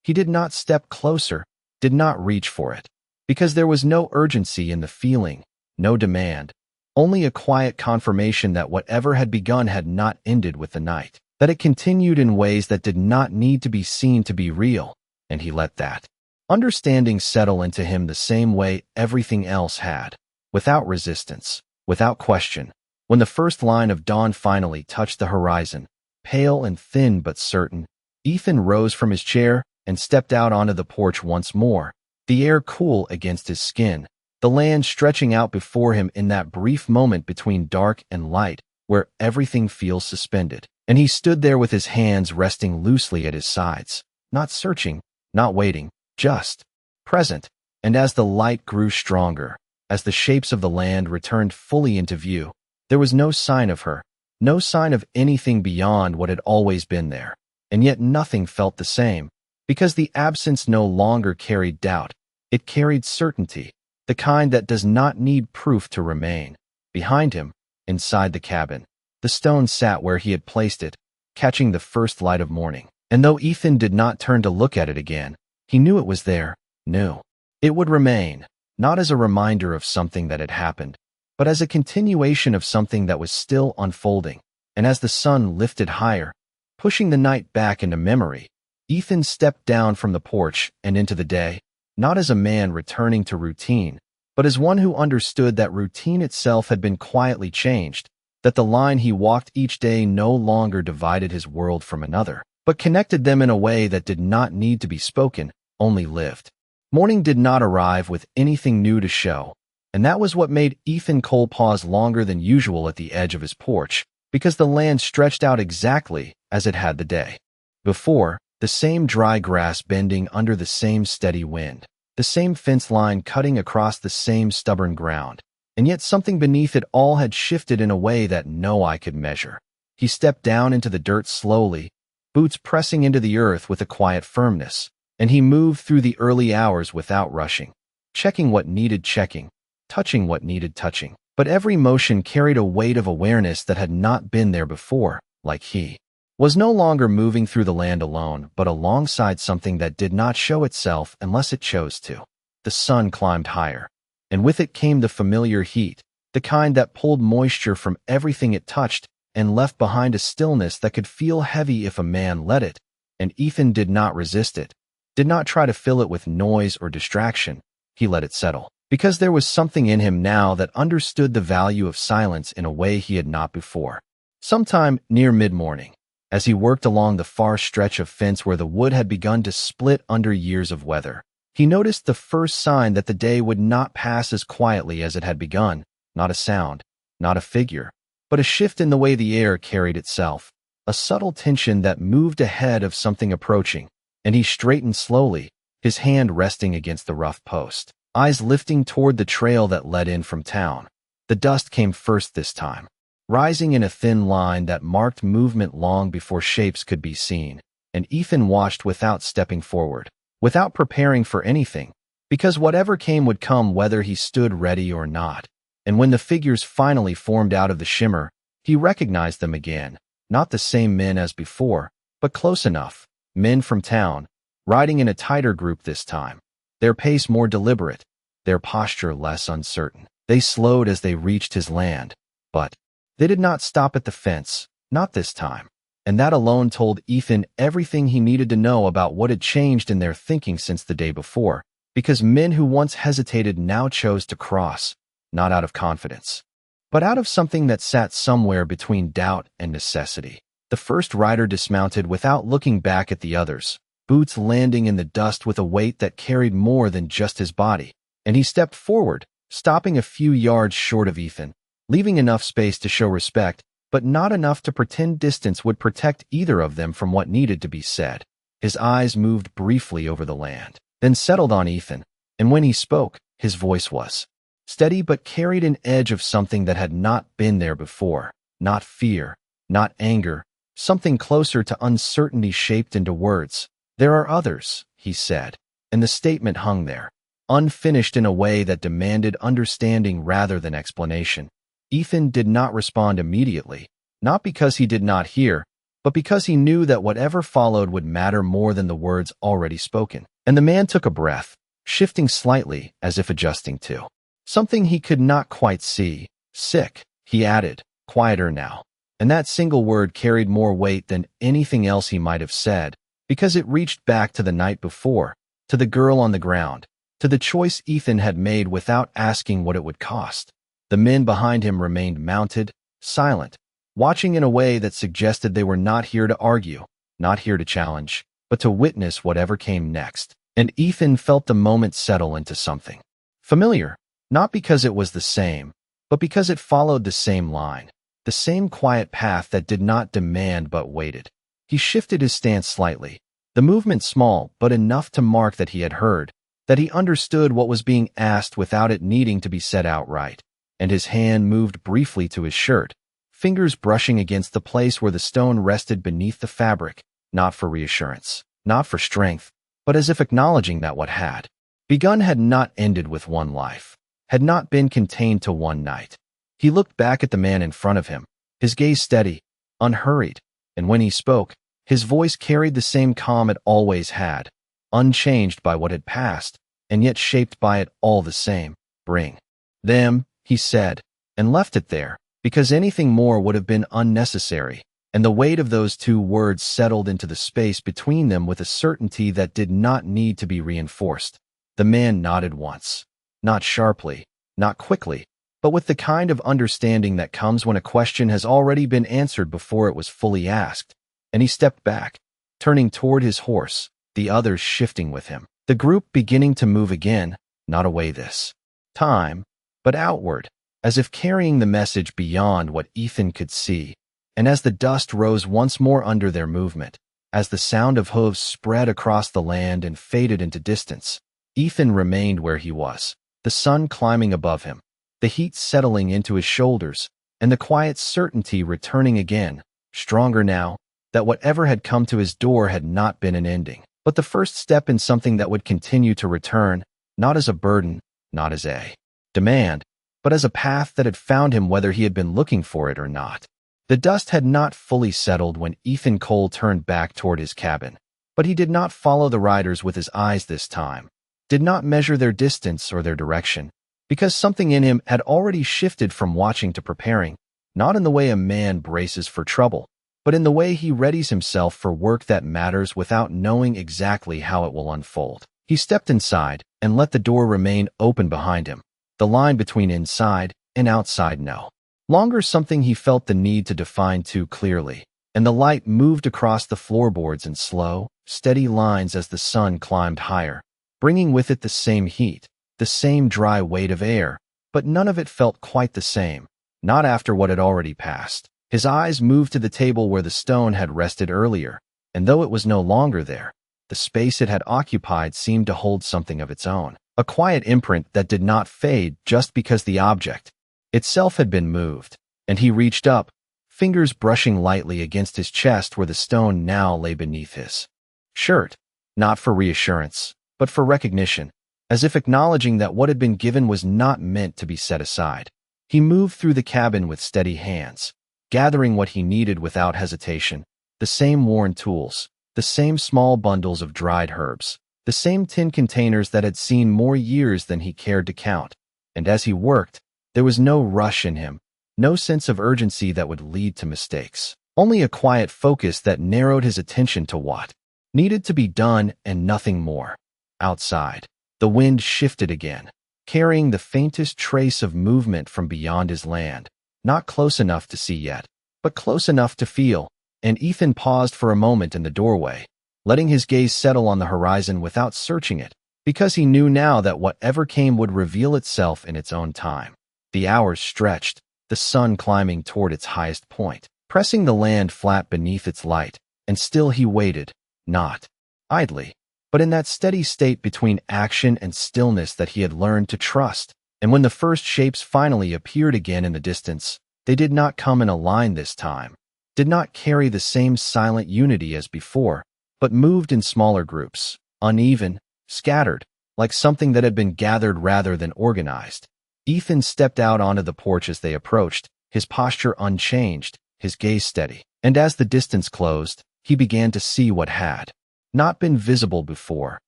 He did not step closer, did not reach for it, because there was no urgency in the feeling, no demand, only a quiet confirmation that whatever had begun had not ended with the night, that it continued in ways that did not need to be seen to be real, and he let that understanding settle into him the same way everything else had, without resistance, without question. When the first line of dawn finally touched the horizon, pale and thin but certain, Ethan rose from his chair and stepped out onto the porch once more, the air cool against his skin, the land stretching out before him in that brief moment between dark and light, where everything feels suspended. And he stood there with his hands resting loosely at his sides, not searching, not waiting, just present. And as the light grew stronger, as the shapes of the land returned fully into view, there was no sign of her, no sign of anything beyond what had always been there. And yet nothing felt the same, because the absence no longer carried doubt. It carried certainty, the kind that does not need proof to remain. Behind him, inside the cabin, the stone sat where he had placed it, catching the first light of morning. And though Ethan did not turn to look at it again, he knew it was there, knew it would remain, not as a reminder of something that had happened, but as a continuation of something that was still unfolding. And as the sun lifted higher, pushing the night back into memory, Ethan stepped down from the porch and into the day, not as a man returning to routine, but as one who understood that routine itself had been quietly changed, that the line he walked each day no longer divided his world from another, but connected them in a way that did not need to be spoken, only lived. Morning did not arrive with anything new to show, and that was what made Ethan Cole pause longer than usual at the edge of his porch, because the land stretched out exactly as it had the day before, the same dry grass bending under the same steady wind, the same fence line cutting across the same stubborn ground, and yet something beneath it all had shifted in a way that no eye could measure. He stepped down into the dirt slowly, boots pressing into the earth with a quiet firmness, and he moved through the early hours without rushing, checking what needed checking, touching what needed touching. But every motion carried a weight of awareness that had not been there before, like he was no longer moving through the land alone, but alongside something that did not show itself unless it chose to. The sun climbed higher, and with it came the familiar heat, the kind that pulled moisture from everything it touched and left behind a stillness that could feel heavy if a man let it. And Ethan did not resist it, did not try to fill it with noise or distraction. He let it settle, because there was something in him now that understood the value of silence in a way he had not before. Sometime near mid-morning, as he worked along the far stretch of fence where the wood had begun to split under years of weather, he noticed the first sign that the day would not pass as quietly as it had begun. Not a sound, not a figure, but a shift in the way the air carried itself, a subtle tension that moved ahead of something approaching. And he straightened slowly, his hand resting against the rough post, eyes lifting toward the trail that led in from town. The dust came first this time, rising in a thin line that marked movement long before shapes could be seen, and Ethan watched without stepping forward, without preparing for anything, because whatever came would come whether he stood ready or not. And when the figures finally formed out of the shimmer, he recognized them again, not the same men as before, but close enough, men from town, riding in a tighter group this time, their pace more deliberate, their posture less uncertain. They slowed as they reached his land, but they did not stop at the fence, not this time. And that alone told Ethan everything he needed to know about what had changed in their thinking since the day before, because men who once hesitated now chose to cross, not out of confidence, but out of something that sat somewhere between doubt and necessity. The first rider dismounted without looking back at the others, boots landing in the dust with a weight that carried more than just his body, and he stepped forward, stopping a few yards short of Ethan, leaving enough space to show respect, but not enough to pretend distance would protect either of them from what needed to be said. His eyes moved briefly over the land, then settled on Ethan, and when he spoke, his voice was steady but carried an edge of something that had not been there before, not fear, not anger, something closer to uncertainty shaped into words. "There are others," he said, and the statement hung there, unfinished in a way that demanded understanding rather than explanation. Ethan did not respond immediately, not because he did not hear, but because he knew that whatever followed would matter more than the words already spoken. And the man took a breath, shifting slightly as if adjusting to something he could not quite see. "Sick," he added, quieter now. And that single word carried more weight than anything else he might have said, because it reached back to the night before, to the girl on the ground, to the choice Ethan had made without asking what it would cost. The men behind him remained mounted, silent, watching in a way that suggested they were not here to argue, not here to challenge, but to witness whatever came next. And Ethan felt the moment settle into something familiar, Not because it was the same, but because it followed the same line, the same quiet path that did not demand but waited. He shifted his stance slightly, the movement small but enough to mark that he had heard, that he understood what was being asked without it needing to be said outright, and his hand moved briefly to his shirt, fingers brushing against the place where the stone rested beneath the fabric, not for reassurance, not for strength, but as if acknowledging that what had begun had not ended with one life, had not been contained to one night. He looked back at the man in front of him, his gaze steady, unhurried, and when he spoke, his voice carried the same calm it always had, unchanged by what had passed, and yet shaped by it all the same. Bring them, he said, and left it there, because anything more would have been unnecessary, and the weight of those two words settled into the space between them with a certainty that did not need to be reinforced. The man nodded once, not sharply, not quickly, but with the kind of understanding that comes when a question has already been answered before it was fully asked, and he stepped back, turning toward his horse, the others shifting with him, the group beginning to move again, not away this time, but outward, as if carrying the message beyond what Ethan could see. And as the dust rose once more under their movement, as the sound of hooves spread across the land and faded into distance, Ethan remained where he was, the sun climbing above him, the heat settling into his shoulders, and the quiet certainty returning again, stronger now, that whatever had come to his door had not been an ending, but the first step in something that would continue to return, not as a burden, not as a demand, but as a path that had found him whether he had been looking for it or not. The dust had not fully settled when Ethan Cole turned back toward his cabin, but he did not follow the riders with his eyes this time, did not measure their distance or their direction, because something in him had already shifted from watching to preparing, not in the way a man braces for trouble, but in the way he readies himself for work that matters without knowing exactly how it will unfold. He stepped inside and let the door remain open behind him, the line between inside and outside no longer something he felt the need to define too clearly, and the light moved across the floorboards in slow, steady lines as the sun climbed higher, bringing with it the same heat, the same dry weight of air, but none of it felt quite the same, not after what had already passed. His eyes moved to the table where the stone had rested earlier, and though it was no longer there, the space it had occupied seemed to hold something of its own, a quiet imprint that did not fade just because the object itself had been moved, and he reached up, fingers brushing lightly against his chest where the stone now lay beneath his shirt, not for reassurance, but for recognition, as if acknowledging that what had been given was not meant to be set aside. He moved through the cabin with steady hands, gathering what he needed without hesitation, the same worn tools, the same small bundles of dried herbs, the same tin containers that had seen more years than he cared to count, and as he worked, there was no rush in him, no sense of urgency that would lead to mistakes, only a quiet focus that narrowed his attention to what needed to be done and nothing more. Outside, the wind shifted again, carrying the faintest trace of movement from beyond his land, not close enough to see yet, but close enough to feel, and Ethan paused for a moment in the doorway, letting his gaze settle on the horizon without searching it, because he knew now that whatever came would reveal itself in its own time. The hours stretched, the sun climbing toward its highest point, pressing the land flat beneath its light, and still he waited, not idly, but in that steady state between action and stillness that he had learned to trust. And when the first shapes finally appeared again in the distance, they did not come in a line this time, did not carry the same silent unity as before, but moved in smaller groups, uneven, scattered, like something that had been gathered rather than organized. Ethan stepped out onto the porch as they approached, his posture unchanged, his gaze steady, and as the distance closed, he began to see what had not been visible before,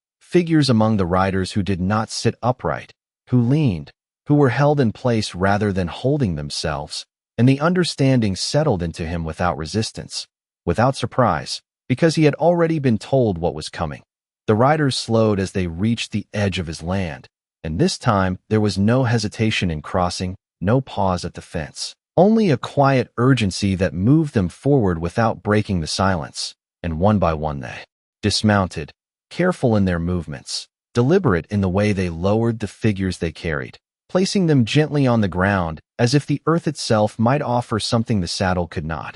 figures among the riders who did not sit upright, who leaned, who were held in place rather than holding themselves, and the understanding settled into him without resistance, without surprise, because he had already been told what was coming. The riders slowed as they reached the edge of his land, and this time there was no hesitation in crossing, no pause at the fence, only a quiet urgency that moved them forward without breaking the silence, and one by one they dismounted, careful in their movements, deliberate in the way they lowered the figures they carried, placing them gently on the ground, as if the earth itself might offer something the saddle could not.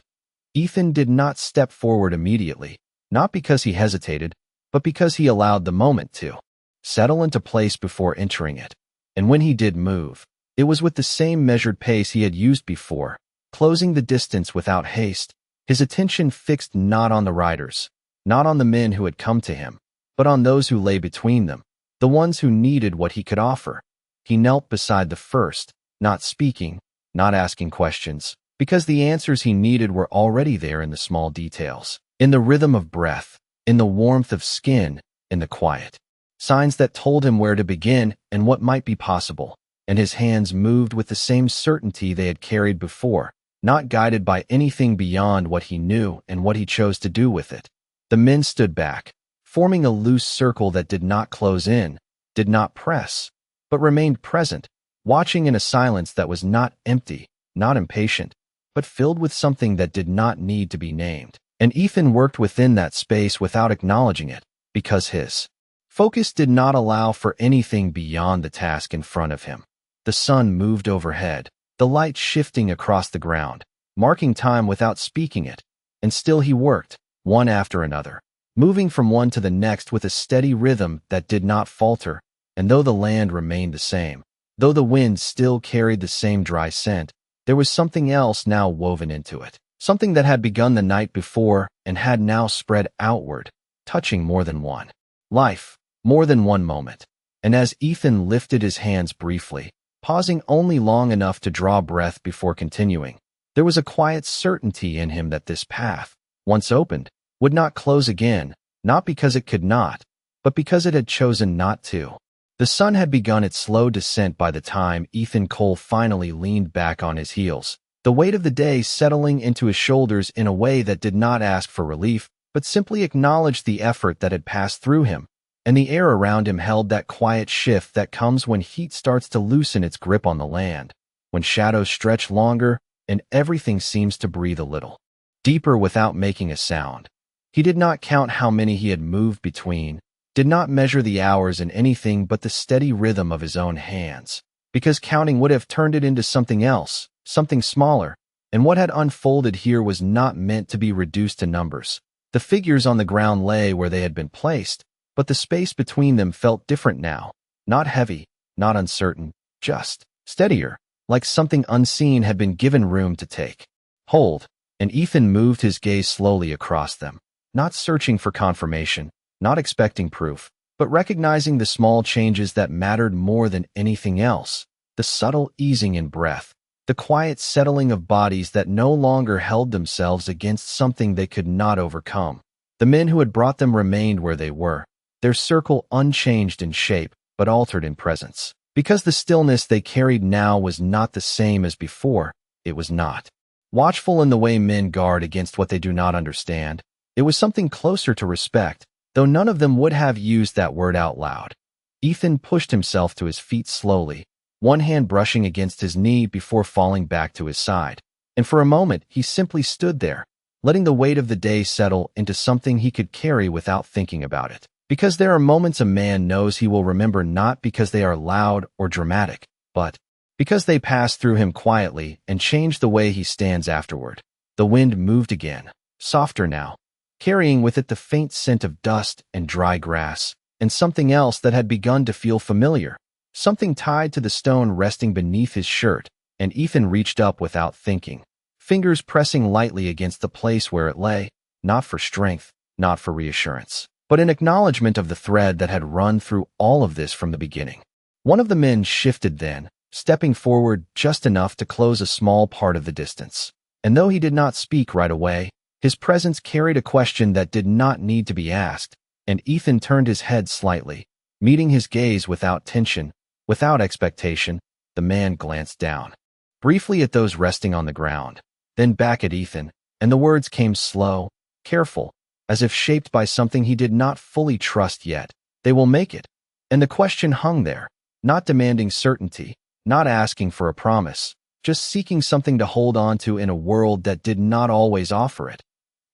Ethan did not step forward immediately, not because he hesitated, but because he allowed the moment to settle into place before entering it. And when he did move, it was with the same measured pace he had used before, closing the distance without haste, his attention fixed not on the riders, not on the men who had come to him, but on those who lay between them, the ones who needed what he could offer. He knelt beside the first, not speaking, not asking questions, because the answers he needed were already there in the small details, in the rhythm of breath, in the warmth of skin, in the quiet. Signs that told him where to begin and what might be possible, and his hands moved with the same certainty they had carried before, not guided by anything beyond what he knew and what he chose to do with it. The men stood back, forming a loose circle that did not close in, did not press, but remained present, watching in a silence that was not empty, not impatient, but filled with something that did not need to be named. And Ethan worked within that space without acknowledging it, because his focus did not allow for anything beyond the task in front of him. The sun moved overhead, the light shifting across the ground, marking time without speaking it, and still he worked, one after another, moving from one to the next with a steady rhythm that did not falter. And though the land remained the same, though the wind still carried the same dry scent, there was something else now woven into it, something that had begun the night before and had now spread outward, touching more than one life, more than one moment. And as Ethan lifted his hands briefly, pausing only long enough to draw breath before continuing, there was a quiet certainty in him that this path, once opened, would not close again, not because it could not, but because it had chosen not to. The sun had begun its slow descent by the time Ethan Cole finally leaned back on his heels, the weight of the day settling into his shoulders in a way that did not ask for relief, but simply acknowledged the effort that had passed through him, and the air around him held that quiet shift that comes when heat starts to loosen its grip on the land, when shadows stretch longer and everything seems to breathe a little deeper without making a sound. He did not count how many he had moved between, did not measure the hours in anything but the steady rhythm of his own hands, because counting would have turned it into something else, something smaller, and what had unfolded here was not meant to be reduced to numbers. The figures on the ground lay where they had been placed, but the space between them felt different now, not heavy, not uncertain, just steadier, like something unseen had been given room to take hold, and Ethan moved his gaze slowly across them, not searching for confirmation, not expecting proof, but recognizing the small changes that mattered more than anything else, the subtle easing in breath, the quiet settling of bodies that no longer held themselves against something they could not overcome. The men who had brought them remained where they were, their circle unchanged in shape, but altered in presence. Because the stillness they carried now was not the same as before, it was not watchful in the way men guard against what they do not understand. It was something closer to respect, though none of them would have used that word out loud. Ethan pushed himself to his feet slowly, one hand brushing against his knee before falling back to his side. And for a moment, he simply stood there, letting the weight of the day settle into something he could carry without thinking about it. Because there are moments a man knows he will remember not because they are loud or dramatic, but because they pass through him quietly and change the way he stands afterward. The wind moved again, softer now, carrying with it the faint scent of dust and dry grass, and something else that had begun to feel familiar, something tied to the stone resting beneath his shirt, and Ethan reached up without thinking, fingers pressing lightly against the place where it lay, not for strength, not for reassurance, but in acknowledgement of the thread that had run through all of this from the beginning. One of the men shifted then, stepping forward just enough to close a small part of the distance. And though he did not speak right away, his presence carried a question that did not need to be asked, and Ethan turned his head slightly, meeting his gaze without tension, without expectation. The man glanced down, briefly at those resting on the ground, then back at Ethan, and the words came slow, careful, as if shaped by something he did not fully trust yet. They will make it. And the question hung there, not demanding certainty, not asking for a promise, just seeking something to hold on to in a world that did not always offer it.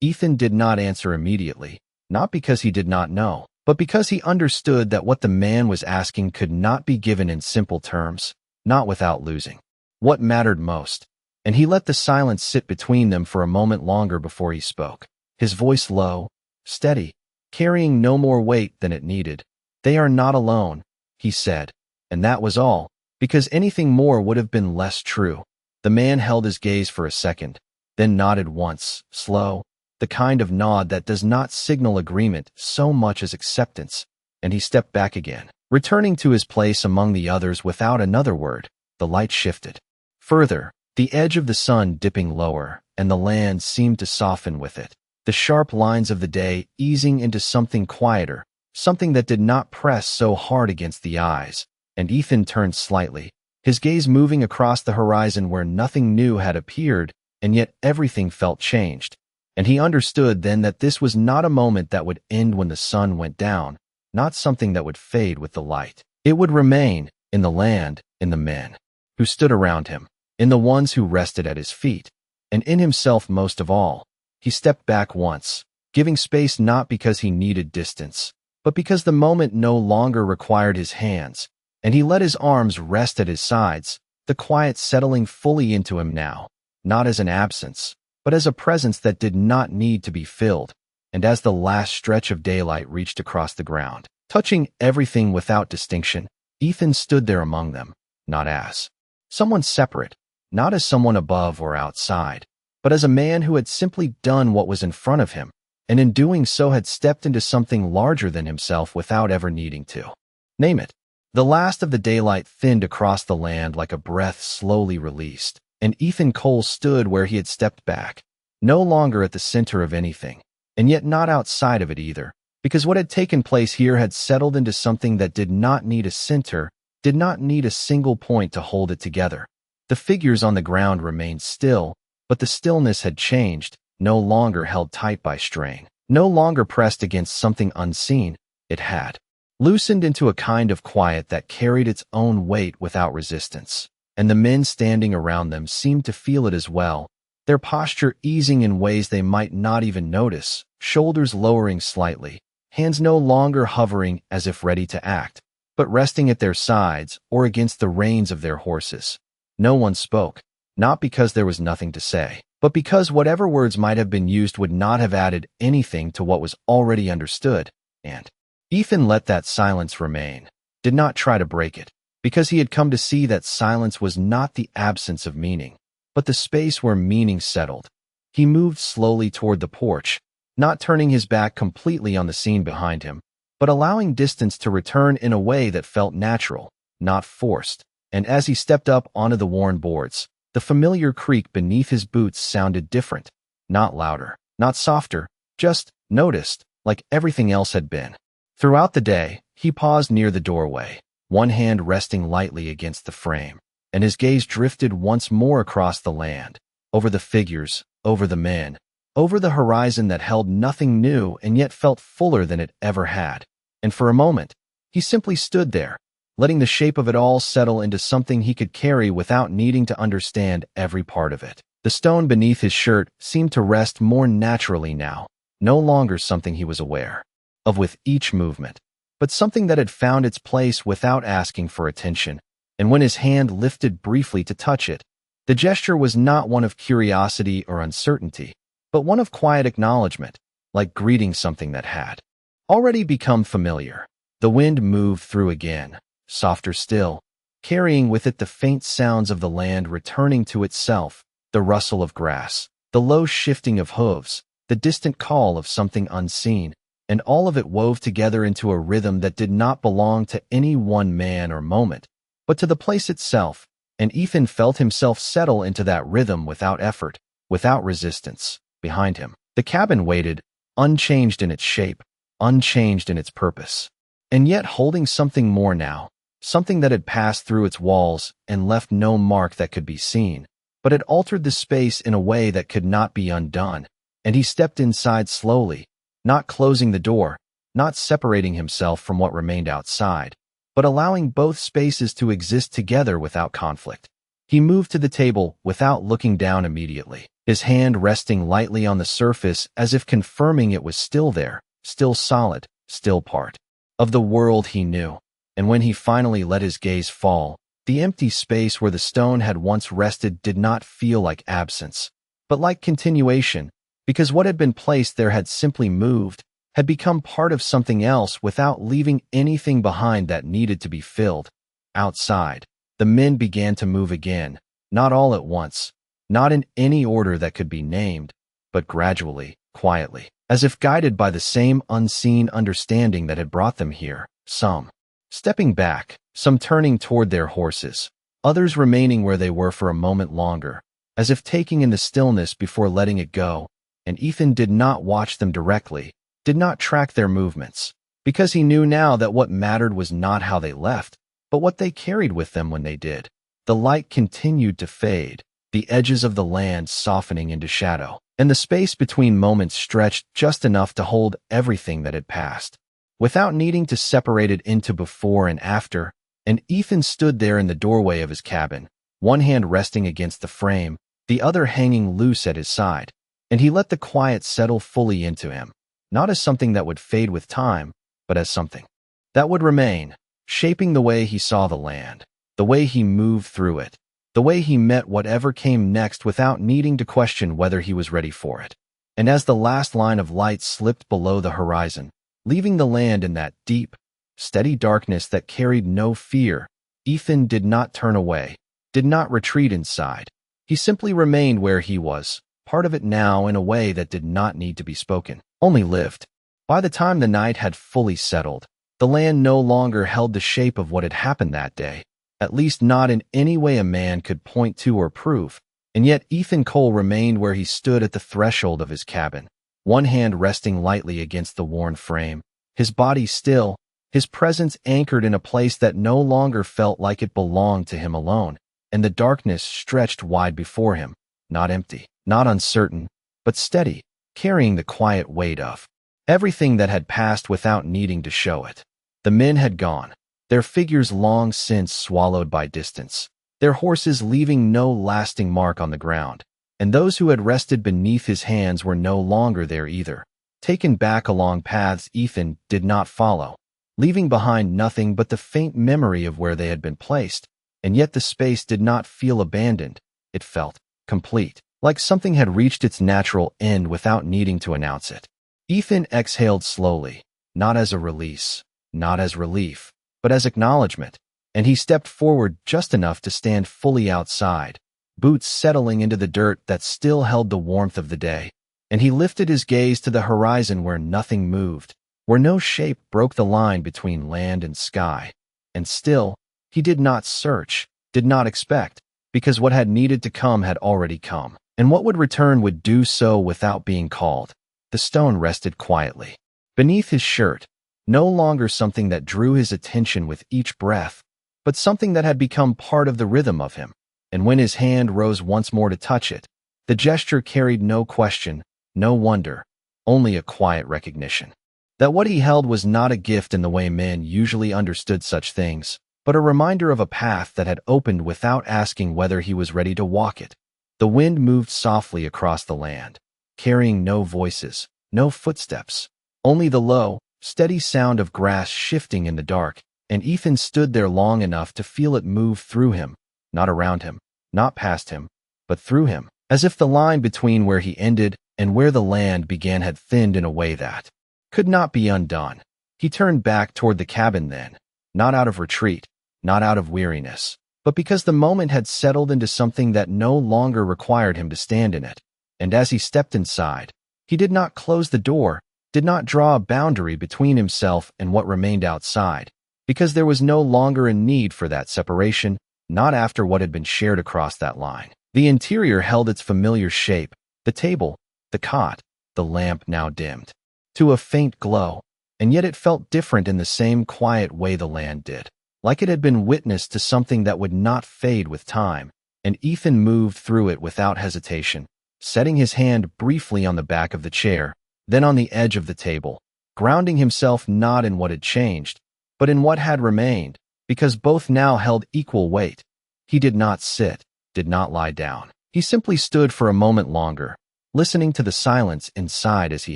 Ethan did not answer immediately, not because he did not know, but because he understood that what the man was asking could not be given in simple terms. not without losing what mattered most. And he let the silence sit between them for a moment longer before he spoke, his voice low, steady, carrying no more weight than it needed. "They are not alone," he said, and that was all, because anything more would have been less true. The man held his gaze for a second, then nodded once, slow, the kind of nod that does not signal agreement so much as acceptance, and he stepped back again, returning to his place among the others without another word. The light shifted further, the edge of the sun dipping lower, and the land seemed to soften with it, the sharp lines of the day easing into something quieter, something that did not press so hard against the eyes. And Ethan turned slightly, his gaze moving across the horizon where nothing new had appeared, and yet everything felt changed. And he understood then that this was not a moment that would end when the sun went down, not something that would fade with the light. It would remain, in the land, in the men who stood around him, in the ones who rested at his feet, and in himself most of all. He stepped back once, giving space not because he needed distance, but because the moment no longer required his hands, and he let his arms rest at his sides, the quiet settling fully into him now, not as an absence, but as a presence that did not need to be filled. And as the last stretch of daylight reached across the ground, touching everything without distinction, Ethan stood there among them, not as someone separate, not as someone above or outside, but as a man who had simply done what was in front of him, and in doing so had stepped into something larger than himself without ever needing to name it. The last of the daylight thinned across the land like a breath slowly released, and Ethan Cole stood where he had stepped back, no longer at the center of anything, and yet not outside of it either, because what had taken place here had settled into something that did not need a center, did not need a single point to hold it together. The figures on the ground remained still, but the stillness had changed, no longer held tight by strain, no longer pressed against something unseen. It had loosened into a kind of quiet that carried its own weight without resistance, and the men standing around them seemed to feel it as well, their posture easing in ways they might not even notice, shoulders lowering slightly, hands no longer hovering as if ready to act, but resting at their sides or against the reins of their horses. No one spoke, not because there was nothing to say, but because whatever words might have been used would not have added anything to what was already understood, and Ethan let that silence remain, did not try to break it, because he had come to see that silence was not the absence of meaning, but the space where meaning settled. He moved slowly toward the porch, not turning his back completely on the scene behind him, but allowing distance to return in a way that felt natural, not forced. And as he stepped up onto the worn boards, the familiar creak beneath his boots sounded different, not louder, not softer, just noticed, like everything else had been. Throughout the day, he paused near the doorway, one hand resting lightly against the frame, and his gaze drifted once more across the land, over the figures, over the men, over the horizon that held nothing new and yet felt fuller than it ever had. And for a moment, he simply stood there, letting the shape of it all settle into something he could carry without needing to understand every part of it. The stone beneath his shirt seemed to rest more naturally now, no longer something he was aware of with each movement, but something that had found its place without asking for attention. And when his hand lifted briefly to touch it, the gesture was not one of curiosity or uncertainty, but one of quiet acknowledgement, like greeting something that had already become familiar. The wind moved through again, softer still, carrying with it the faint sounds of the land returning to itself, the rustle of grass, the low shifting of hooves, the distant call of something unseen, and all of it wove together into a rhythm that did not belong to any one man or moment, but to the place itself, and Ethan felt himself settle into that rhythm without effort, without resistance. Behind him, the cabin waited, unchanged in its shape, unchanged in its purpose, and yet holding something more now, something that had passed through its walls and left no mark that could be seen, but had altered the space in a way that could not be undone. And he stepped inside slowly, not closing the door, not separating himself from what remained outside, but allowing both spaces to exist together without conflict. He moved to the table without looking down immediately, his hand resting lightly on the surface as if confirming it was still there, still solid, still part of the world he knew. And when he finally let his gaze fall, The empty space where the stone had once rested did not feel like absence, but like continuation, because what had been placed there had simply moved, had become part of something else without leaving anything behind that needed to be filled. Outside, the men began to move again, not all at once, not in any order that could be named, but gradually, quietly, as if guided by the same unseen understanding that had brought them here, some stepping back, some turning toward their horses, others remaining where they were for a moment longer, as if taking in the stillness before letting it go, and Ethan did not watch them directly, did not track their movements, because he knew now that what mattered was not how they left, but what they carried with them when they did. The light continued to fade, the edges of the land softening into shadow, and the space between moments stretched just enough to hold everything that had passed, without needing to separate it into before and after. And Ethan stood there in the doorway of his cabin, one hand resting against the frame, the other hanging loose at his side, and he let the quiet settle fully into him, not as something that would fade with time, but as something that would remain, shaping the way he saw the land, the way he moved through it, the way he met whatever came next without needing to question whether he was ready for it. And as the last line of light slipped below the horizon, leaving the land in that deep, steady darkness that carried no fear, Ethan did not turn away, did not retreat inside. He simply remained where he was, part of it now in a way that did not need to be spoken, only lived. By the time the night had fully settled, the land no longer held the shape of what had happened that day, at least not in any way a man could point to or prove, and yet Ethan Cole remained where he stood at the threshold of his cabin, one hand resting lightly against the worn frame, his body still, his presence anchored in a place that no longer felt like it belonged to him alone, and the darkness stretched wide before him, not empty, not uncertain, but steady, carrying the quiet weight of everything that had passed without needing to show it. The men had gone, their figures long since swallowed by distance, their horses leaving no lasting mark on the ground, and those who had rested beneath his hands were no longer there either, taken back along paths Ethan did not follow, leaving behind nothing but the faint memory of where they had been placed. And yet the space did not feel abandoned, it felt complete, like something had reached its natural end without needing to announce it. Ethan exhaled slowly, not as a release, not as relief, but as acknowledgement, and he stepped forward just enough to stand fully outside, boots settling into the dirt that still held the warmth of the day, and he lifted his gaze to the horizon where nothing moved, where no shape broke the line between land and sky, and still, he did not search, did not expect, because what had needed to come had already come, and what would return would do so without being called. The stone rested quietly beneath his shirt, no longer something that drew his attention with each breath, but something that had become part of the rhythm of him. And when his hand rose once more to touch it, the gesture carried no question, no wonder, only a quiet recognition that what he held was not a gift in the way men usually understood such things, but a reminder of a path that had opened without asking whether he was ready to walk it. The wind moved softly across the land, carrying no voices, no footsteps, only the low, steady sound of grass shifting in the dark, and Ethan stood there long enough to feel it move through him, not around him, not past him, but through him, as if the line between where he ended and where the land began had thinned in a way that could not be undone. He turned back toward the cabin then, not out of retreat, not out of weariness, but because the moment had settled into something that no longer required him to stand in it. And as he stepped inside, he did not close the door, did not draw a boundary between himself and what remained outside, because there was no longer a need for that separation, not after what had been shared across that line. The interior held its familiar shape, the table, the cot, the lamp now dimmed to a faint glow, and yet it felt different in the same quiet way the land did, like it had been witness to something that would not fade with time, and Ethan moved through it without hesitation, setting his hand briefly on the back of the chair, then on the edge of the table, grounding himself not in what had changed, but in what had remained, because both now held equal weight. He did not sit, did not lie down. He simply stood for a moment longer, listening to the silence inside as he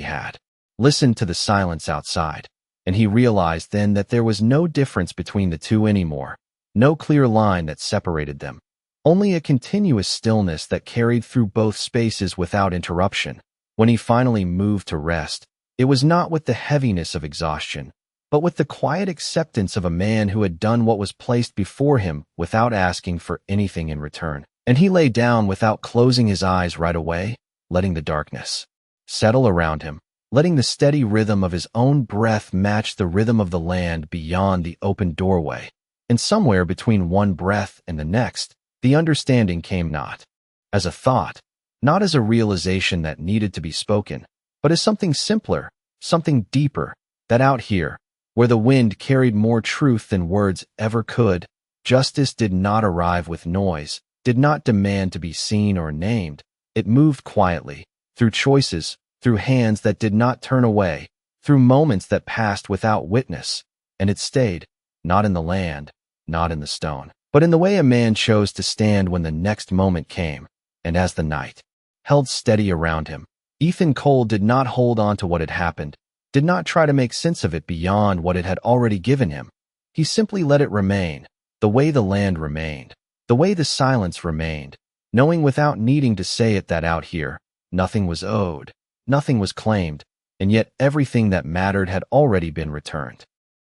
had listened to the silence outside, and he realized then that there was no difference between the two anymore, No clear line that separated them. Only a continuous stillness that carried through both spaces without interruption. When he finally moved to rest, it was not with the heaviness of exhaustion, but with the quiet acceptance of a man who had done what was placed before him without asking for anything in return. And he lay down without closing his eyes right away, letting the darkness settle around him, letting the steady rhythm of his own breath match the rhythm of the land beyond the open doorway. And somewhere between one breath and the next, the understanding came not as a thought, not as a realization that needed to be spoken, but as something simpler, something deeper, that out here, where the wind carried more truth than words ever could, justice did not arrive with noise, did not demand to be seen or named. It moved quietly, through choices, through hands that did not turn away, through moments that passed without witness, and it stayed, not in the land, not in the stone, but in the way a man chose to stand when the next moment came. And as the night held steady around him, Ethan Cole did not hold on to what had happened, did not try to make sense of it beyond what it had already given him. He simply let it remain, the way the land remained, the way the silence remained, knowing without needing to say it that out here, nothing was owed, nothing was claimed, and yet everything that mattered had already been returned.